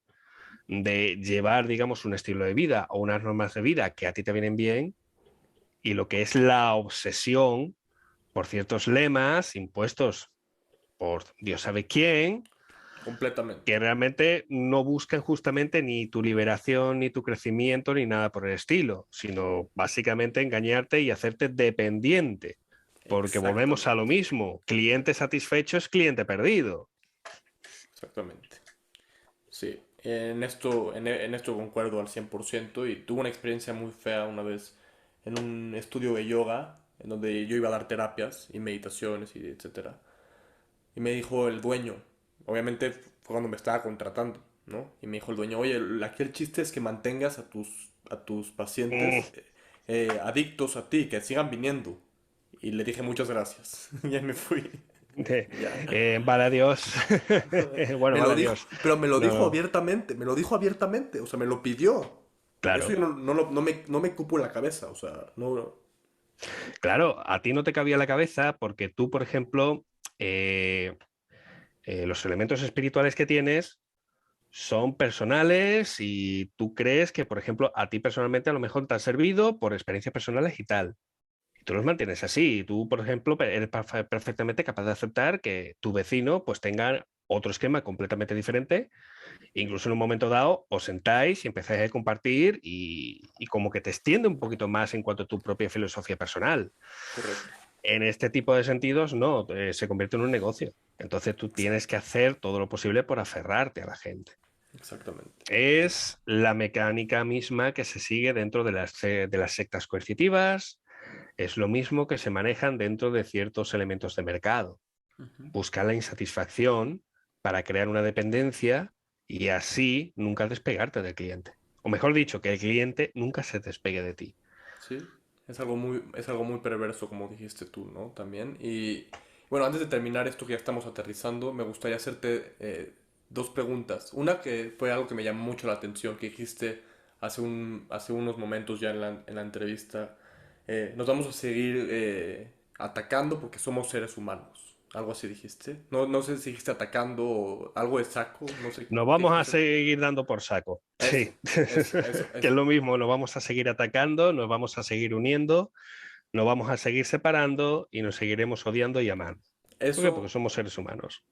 de llevar, digamos, un estilo de vida o unas normas de vida que a ti te vienen bien, y lo que es la obsesión por ciertos lemas impuestos por Dios sabe quién, Completamente. que realmente no buscan justamente ni tu liberación, ni tu crecimiento, ni nada por el estilo, sino básicamente engañarte y hacerte dependiente. Porque volvemos a lo Exactamente. mismo, cliente satisfecho es cliente perdido. Exactamente. Sí. En esto concuerdo al 100% y tuve una experiencia muy fea una vez en un estudio de yoga en donde yo iba a dar terapias y meditaciones y etcétera. Y me dijo el dueño, obviamente fue cuando me estaba contratando, ¿no? Y me dijo el dueño, oye, aquí el chiste es que mantengas a tus Mm, pacientes adictos a ti, que sigan viniendo. Y le dije muchas gracias. Y ya me fui. Ya. vale, adiós. Bueno, Me vale, lo dijo, adiós. pero me lo No, dijo no, abiertamente, me lo dijo abiertamente, o sea, me lo pidió. Eso claro. yo no me cupo en la cabeza, o sea, no. Claro, a ti no te cabía la cabeza porque tú, por ejemplo, eh, los elementos espirituales que tienes son personales y tú crees que, por ejemplo, a ti personalmente a lo mejor te han servido por experiencias personales y tal. Y tú los mantienes así. Y tú, por ejemplo, eres perfectamente capaz de aceptar que tu vecino pues tenga otro esquema completamente diferente. Incluso en un momento dado os sentáis y empezáis a compartir y como que te extiende un poquito más en cuanto a tu propia filosofía personal. Correcto. En este tipo de sentidos, no, se convierte en un negocio. Entonces tú tienes que hacer todo lo posible por aferrarte a la gente. Exactamente. Es la mecánica misma que se sigue dentro de las sectas coercitivas, es lo mismo que se manejan dentro de ciertos elementos de mercado. Ujú. Buscar la insatisfacción para crear una dependencia y así nunca despegarte del cliente. O mejor dicho, que el cliente nunca se despegue de ti. Sí, es algo muy perverso, como dijiste tú, ¿no? También. Y bueno, antes de terminar esto que ya estamos aterrizando, me gustaría hacerte dos preguntas. Una que fue algo que me llamó mucho la atención, que dijiste hace unos momentos ya en la entrevista. Nos vamos a seguir atacando porque somos seres humanos. Algo así dijiste. No sé si dijiste atacando o algo de saco, no sé Nos qué vamos a dijiste. seguir dando por saco. Eso, Sí, que es eso. lo mismo, nos vamos a seguir atacando, nos vamos a seguir uniendo, nos vamos a seguir separando y nos seguiremos odiando y amando. ¿Por qué? Porque Eso somos seres humanos.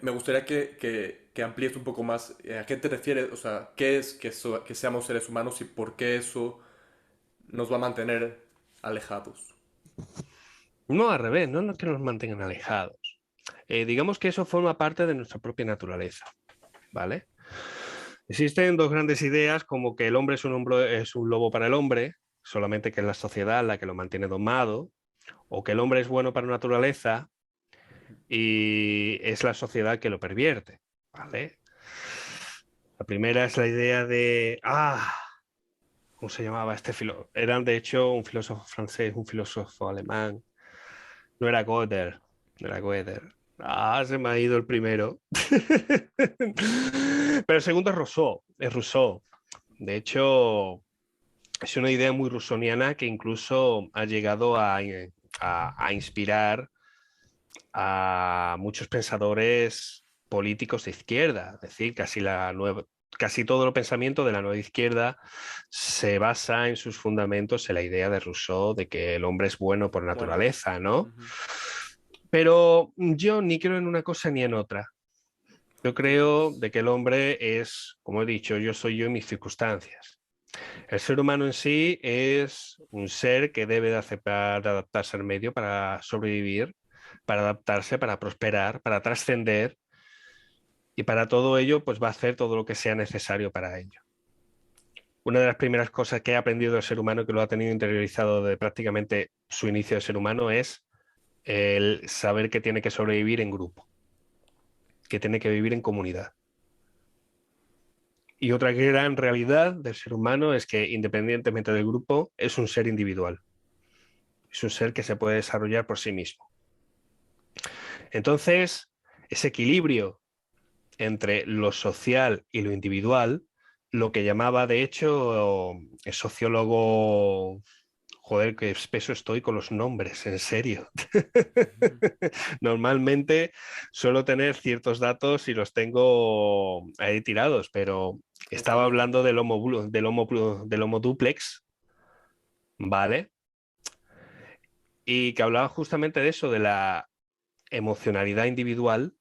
me gustaría que amplíes un poco más a qué te refieres, o sea, qué es que seamos seres humanos y por qué eso nos va a mantener alejados. No al revés, no es que nos mantengan alejados. Digamos que eso forma parte de nuestra propia naturaleza, ¿vale? Existen dos grandes ideas, como que el hombre es un lobo para el hombre, solamente que es la sociedad la que lo mantiene domado, o que el hombre es bueno para la naturaleza y es la sociedad que lo pervierte, ¿vale? La primera es la idea de, ¿cómo se llamaba este filósofo? Era de hecho un filósofo francés, un filósofo alemán, no era Gödel, no era Gödel. Se me ha ido el primero. Pero el segundo es Rousseau, es Rousseau. De hecho, es una idea muy rusoniana que incluso ha llegado a inspirar a muchos pensadores políticos de izquierda. Es decir, casi todo el pensamiento de la nueva izquierda se basa en sus fundamentos en la idea de Rousseau de que el hombre es bueno por Bueno, naturaleza, ¿no? ujú, Pero yo ni creo en una cosa ni en otra. Yo creo de que el hombre es, como he dicho, yo soy yo en mis circunstancias. El ser humano en sí es un ser que debe de aceptar, de adaptarse al medio para sobrevivir, para adaptarse, para prosperar, para trascender, y para todo ello pues va a hacer todo lo que sea necesario para ello. Una de las primeras cosas que he aprendido del ser humano, que lo ha tenido interiorizado de prácticamente su inicio de ser humano, es el saber que tiene que sobrevivir en grupo, que tiene que vivir en comunidad. Y otra gran realidad del ser humano es que, independientemente del grupo, es un ser individual. Es un ser que se puede desarrollar por sí mismo. Entonces, ese equilibrio entre lo social y lo individual, lo que llamaba, de hecho, el sociólogo... Joder, qué espeso estoy con los nombres, en serio. Normalmente suelo tener ciertos datos y los tengo ahí tirados, pero Está estaba bien. hablando del Homo duplex, ¿vale? Y que hablaba justamente de eso, de la emocionalidad individual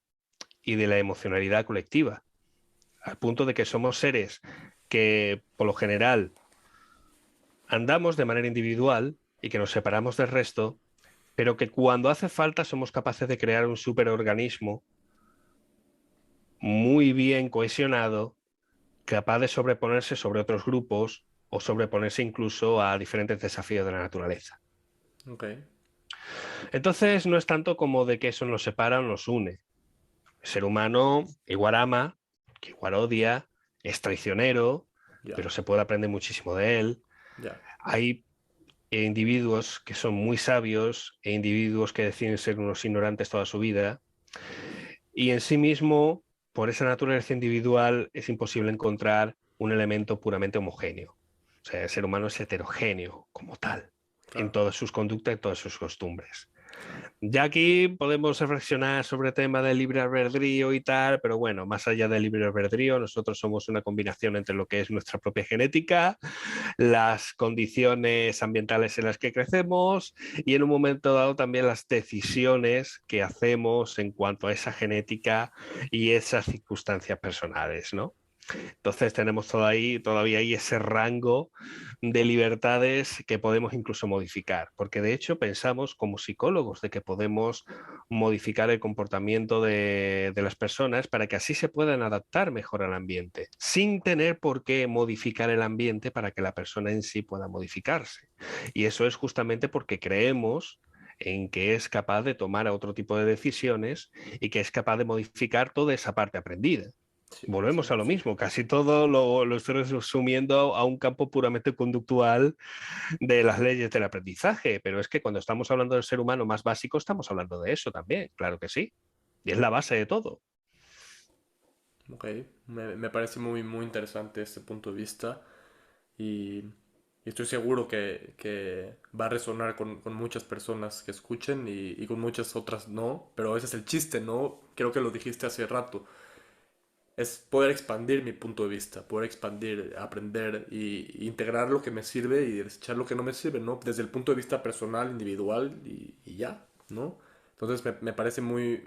y de la emocionalidad colectiva, al punto de que somos seres que, por lo general, andamos de manera individual y que nos separamos del resto, pero que cuando hace falta somos capaces de crear un superorganismo muy bien cohesionado, capaz de sobreponerse sobre otros grupos o sobreponerse incluso a diferentes desafíos de la naturaleza. Ok, Entonces, no es tanto como de que eso nos separa o nos une. El ser humano igual ama, que igual odia, es traicionero, ya, pero se puede aprender muchísimo de él. ya. Hay individuos que son muy sabios e individuos que deciden ser unos ignorantes toda su vida. Y en sí mismo, por esa naturaleza individual, es imposible encontrar un elemento puramente homogéneo. O sea, el ser humano es heterogéneo como tal, en Claro. todas sus conductas, en todas sus costumbres. Ya aquí podemos reflexionar sobre el tema del libre albedrío y tal, pero bueno, más allá del libre albedrío, nosotros somos una combinación entre lo que es nuestra propia genética, las condiciones ambientales en las que crecemos y en un momento dado también las decisiones que hacemos en cuanto a esa genética y esas circunstancias personales, ¿no? Entonces tenemos todavía ahí ese rango de libertades que podemos incluso modificar, porque de hecho pensamos como psicólogos de que podemos modificar el comportamiento de las personas para que así se puedan adaptar mejor al ambiente, sin tener por qué modificar el ambiente para que la persona en sí pueda modificarse. Y eso es justamente porque creemos en que es capaz de tomar otro tipo de decisiones y que es capaz de modificar toda esa parte aprendida. Sí, Volvemos a lo 100%. mismo, casi todo lo estoy resumiendo a un campo puramente conductual de las leyes del aprendizaje, pero es que cuando estamos hablando del ser humano más básico, estamos hablando de eso también, claro que sí, y es la base de todo. Ok, me parece muy, muy interesante este punto de vista y, y estoy seguro que va a resonar con muchas personas que escuchen y con muchas otras no, pero ese es el chiste, ¿no? Creo que lo dijiste hace rato. Es poder expandir mi punto de vista, poder expandir, aprender y integrar lo que me sirve y desechar lo que no me sirve, ¿no? Desde el punto de vista personal, individual y ya, ¿no? Entonces me parece muy,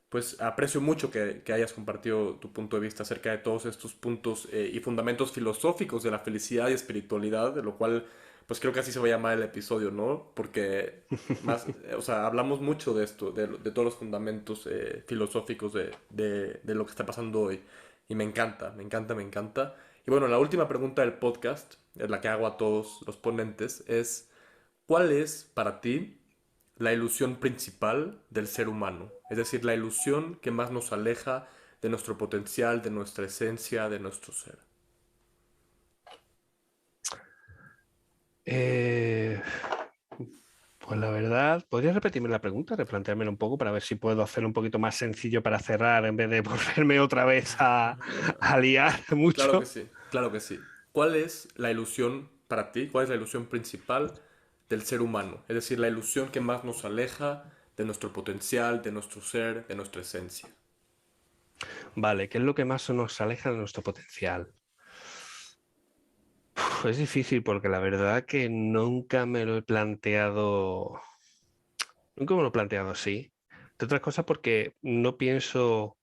pues aprecio mucho que hayas compartido tu punto de vista acerca de todos estos puntos y fundamentos filosóficos de la felicidad y espiritualidad, de lo cual, pues creo que así se va a llamar el episodio, ¿no? Porque más, o sea, hablamos mucho de esto, de todos los fundamentos filosóficos de lo que está pasando hoy. Y me encanta, me encanta, me encanta. Y bueno, la última pregunta del podcast, es la que hago a todos los ponentes, es, ¿cuál es para ti la ilusión principal del ser humano? Es decir, la ilusión que más nos aleja de nuestro potencial, de nuestra esencia, de nuestro ser. Eh, pues la verdad, ¿podrías repetirme la pregunta, replanteármela un poco para ver si puedo hacerlo un poquito más sencillo para cerrar en vez de volverme otra vez a liar Claro que mucho? sí, claro que sí. ¿Cuál es la ilusión para ti? ¿Cuál es la ilusión principal del ser humano? Es decir, la ilusión que más nos aleja de nuestro potencial, de nuestro ser, de nuestra esencia. Vale, ¿qué es lo que más nos aleja de nuestro potencial? Es difícil porque la verdad que nunca me lo he planteado así. De otras cosas porque no pienso.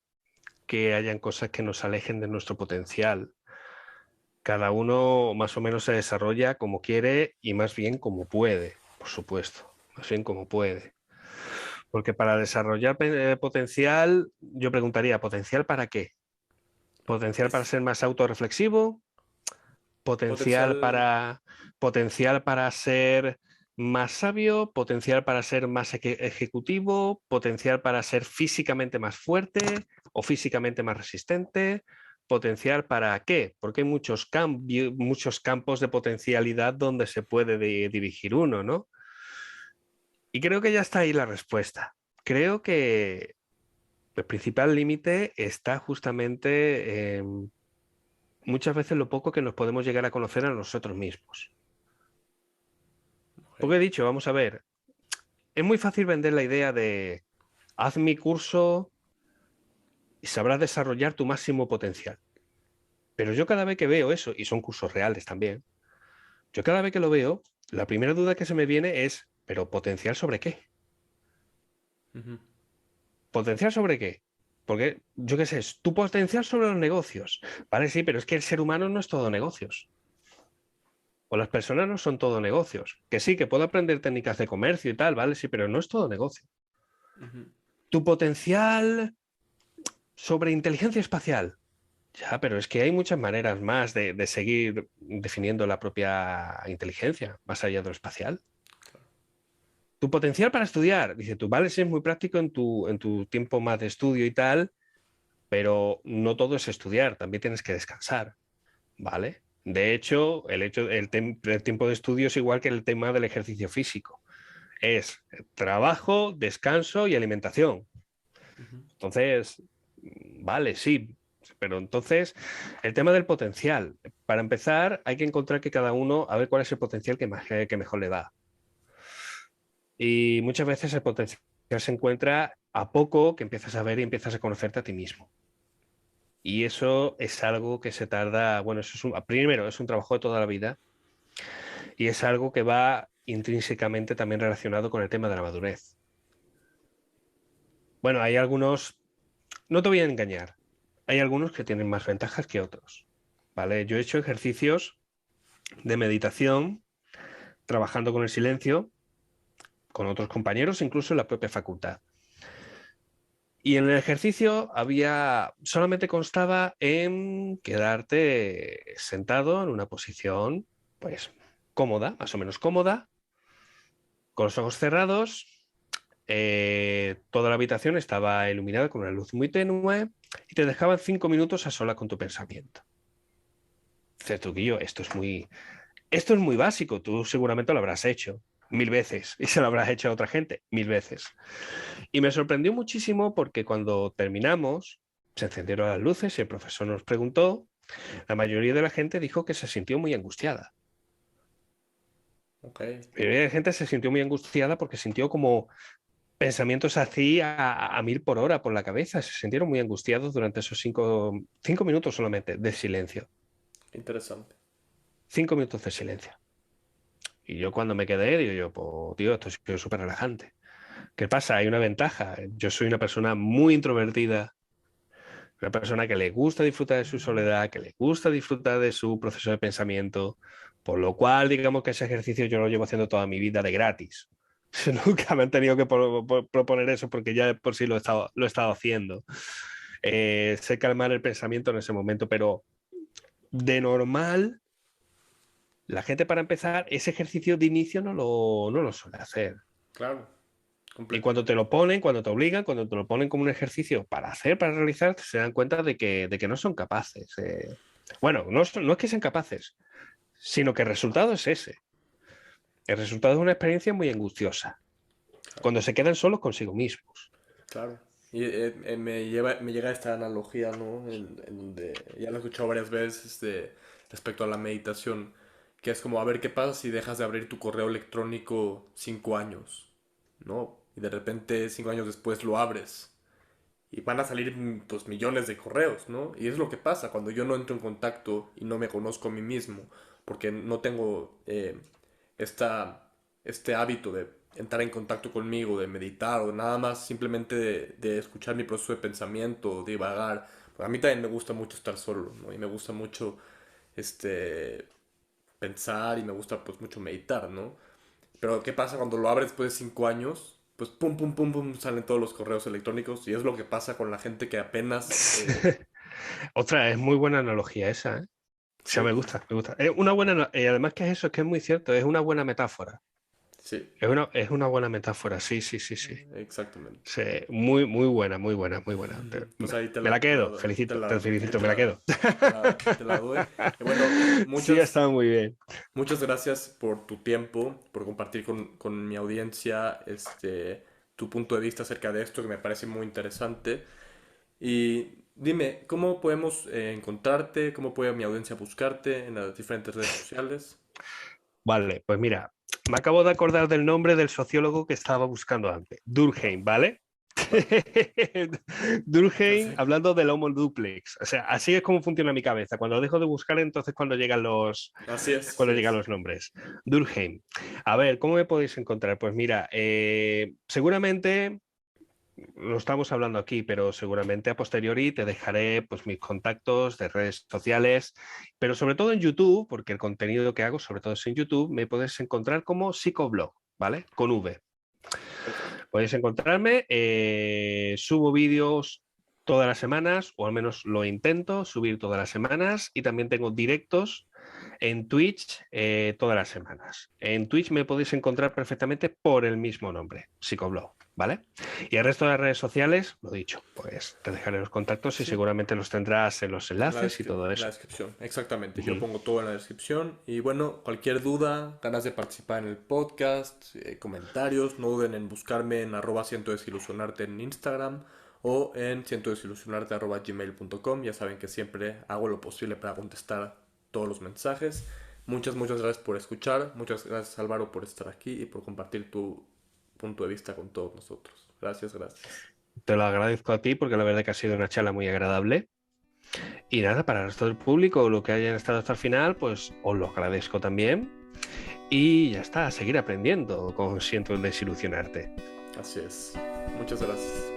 que hayan cosas que nos alejen de nuestro potencial. Cada uno más o menos se desarrolla como quiere y más bien como puede, por supuesto, más bien como puede. Porque para desarrollar potencial, yo preguntaría, ¿potencial para qué? ¿Potencial para Es ser más autorreflexivo? ¿Potencial potencial. potencial para ser más sabio? ¿Potencial para ser más ejecutivo? ¿Potencial para ser físicamente más fuerte o físicamente más resistente? ¿Potencial para qué? Porque hay muchos campos de potencialidad donde se puede dirigir uno, ¿no? Y creo que ya está ahí la respuesta. Creo que el principal límite está justamente en muchas veces lo poco que nos podemos llegar a conocer a nosotros mismos. Ok. Porque he dicho, vamos a ver, es muy fácil vender la idea de haz mi curso y sabrás desarrollar tu máximo potencial. Pero yo cada vez que veo eso, y son cursos reales también, yo cada vez que lo veo, la primera duda que se me viene es, ¿pero potencial sobre qué? Ujú. ¿Potencial sobre qué? Porque, yo qué sé, es tu potencial sobre los negocios. Vale, sí, pero es que el ser humano no es todo negocios. O las personas no son todo negocios. Que sí, que puedo aprender técnicas de comercio y tal, vale, sí, pero no es todo negocio. Ujú. Tu potencial sobre inteligencia espacial. Ya, pero es que hay muchas maneras más de seguir definiendo la propia inteligencia, más allá de lo espacial. Tu potencial para estudiar, dice tú, vale, sí, es muy práctico en tu tiempo más de estudio y tal, pero no todo es estudiar, también tienes que descansar, ¿vale? De hecho, el tiempo de estudio es igual que el tema del ejercicio físico. Es trabajo, descanso y alimentación. Ujú. Entonces, vale, sí, pero entonces el tema del potencial. Para empezar, hay que encontrar que cada uno, a ver cuál es el potencial que mejor le da. Y muchas veces el potencial se encuentra a poco que empiezas a ver y empiezas a conocerte a ti mismo. Y eso es algo que se tarda, bueno, primero es un trabajo de toda la vida y es algo que va intrínsecamente también relacionado con el tema de la madurez. Bueno, hay algunos, no te voy a engañar, hay algunos que tienen más ventajas que otros, ¿vale? Yo he hecho ejercicios de meditación trabajando con el silencio, con otros compañeros, incluso en la propia facultad. Y en el ejercicio solamente constaba en quedarte sentado en una posición, pues, cómoda, más o menos cómoda, con los ojos cerrados. Toda la habitación estaba iluminada con una luz muy tenue y te dejaban 5 minutos a sola con tu pensamiento. Dices tú, Guillo, esto es muy básico, tú seguramente lo habrás hecho 1000 veces y se lo habrás hecho a otra gente 1000 veces. Y me sorprendió muchísimo porque cuando terminamos, se encendieron las luces y el profesor nos preguntó, la mayoría de la gente dijo que se sintió muy angustiada. Ok. La mayoría de la gente se sintió muy angustiada porque sintió como pensamientos así a 1000 por hora por la cabeza. Se sintieron muy angustiados durante esos 5 minutos solamente de silencio. Interesante. 5 minutos de silencio. Y yo cuando me quedé, digo yo, pues tío, esto es súper relajante. ¿Qué pasa? Hay una ventaja. Yo soy una persona muy introvertida, una persona que le gusta disfrutar de su soledad, que le gusta disfrutar de su proceso de pensamiento, por lo cual digamos que ese ejercicio yo lo llevo haciendo toda mi vida de gratis. Nunca me han tenido que proponer eso porque ya de por sí lo he estado haciendo. Sé calmar el pensamiento en ese momento, pero de normal, la gente para empezar, ese ejercicio de inicio no lo suele hacer. Claro, Y cuando te completamente. lo ponen, cuando te obligan, cuando te lo ponen como un ejercicio para hacer, para realizar, se dan cuenta de que no son capaces. Bueno, no es que sean capaces, sino que el resultado es ese. El resultado es una experiencia muy angustiosa, Claro, cuando se quedan solos consigo mismos. claro. Y me llega esta analogía, ¿no? En donde ya lo he escuchado varias veces respecto a la meditación, que es como, a ver, ¿qué pasa si dejas de abrir tu correo electrónico 5 años? ¿No? Y de repente 5 años después lo abres. Y van a salir pues millones de correos, ¿no? Y es lo que pasa cuando yo no entro en contacto y no me conozco a mí mismo, porque no tengo esta, este hábito de entrar en contacto conmigo, de meditar o nada más simplemente de escuchar mi proceso de pensamiento, divagar. Pues a mí también me gusta mucho estar solo, ¿no? Y me gusta mucho este, pensar y me gusta pues mucho meditar, ¿no? Pero ¿qué pasa cuando lo abres después de 5 años? Pues pum, pum, pum, pum, salen todos los correos electrónicos y es lo que pasa con la gente que apenas... Otra, es muy buena analogía esa, ¿eh? O sea, sí, me gusta, me gusta. Es una buena, además que es eso, es que es muy cierto, es una buena metáfora. sí, Es una buena metáfora, sí, sí, sí, sí. exactamente. Sí, muy, muy buena, muy buena, muy buena. Pues ahí Me la quedo, te felicito, me la quedo. te la doy. Y bueno, Sí, ha estado muy bien. muchas gracias por tu tiempo, por compartir con mi audiencia tu punto de vista acerca de esto, que me parece muy interesante. Y dime, ¿cómo podemos encontrarte? ¿Cómo puede mi audiencia buscarte en las diferentes redes sociales? Vale, pues mira, me acabo de acordar del nombre del sociólogo que estaba buscando antes, Durkheim, ¿vale? Vale, Durkheim perfecto. hablando del Homo duplex. O sea, así es como funciona mi cabeza. Cuando dejo de buscar, entonces Así es, cuando así llegan es. los nombres. Durkheim. A ver, ¿cómo me podéis encontrar? Pues mira, seguramente lo estamos hablando aquí, pero seguramente a posteriori te dejaré pues mis contactos de redes sociales, pero sobre todo en YouTube, porque el contenido que hago sobre todo es en YouTube, me puedes encontrar como Psicoblog, ¿vale? Con V. Perfecto. Podéis encontrarme, subo vídeos todas las semanas, o al menos lo intento subir todas las semanas, y también tengo directos en Twitch todas las semanas. En Twitch me podéis encontrar perfectamente por el mismo nombre, Psicoblog, ¿vale? Y el resto de las redes sociales, lo dicho, pues te dejaré los contactos y Sí, seguramente los tendrás en los enlaces y todo en la eso. descripción, exactamente. Yo Ujú. pongo todo en la descripción. Y bueno, cualquier duda, ganas de participar en el podcast, comentarios, no duden en buscarme en @cientodesilusionarte en Instagram o en cientodesilusionarte@gmail.com. Ya saben que siempre hago lo posible para contestar todos los mensajes. Muchas gracias por escuchar. Muchas gracias Álvaro por estar aquí y por compartir tu punto de vista con todos nosotros. Gracias, gracias. Te lo agradezco a ti porque la verdad que ha sido una charla muy agradable. Y nada, para el resto del público, lo que hayan estado hasta el final, pues os lo agradezco también. Y ya está, a seguir aprendiendo con Siento Desilusionarte. Así es. Muchas gracias.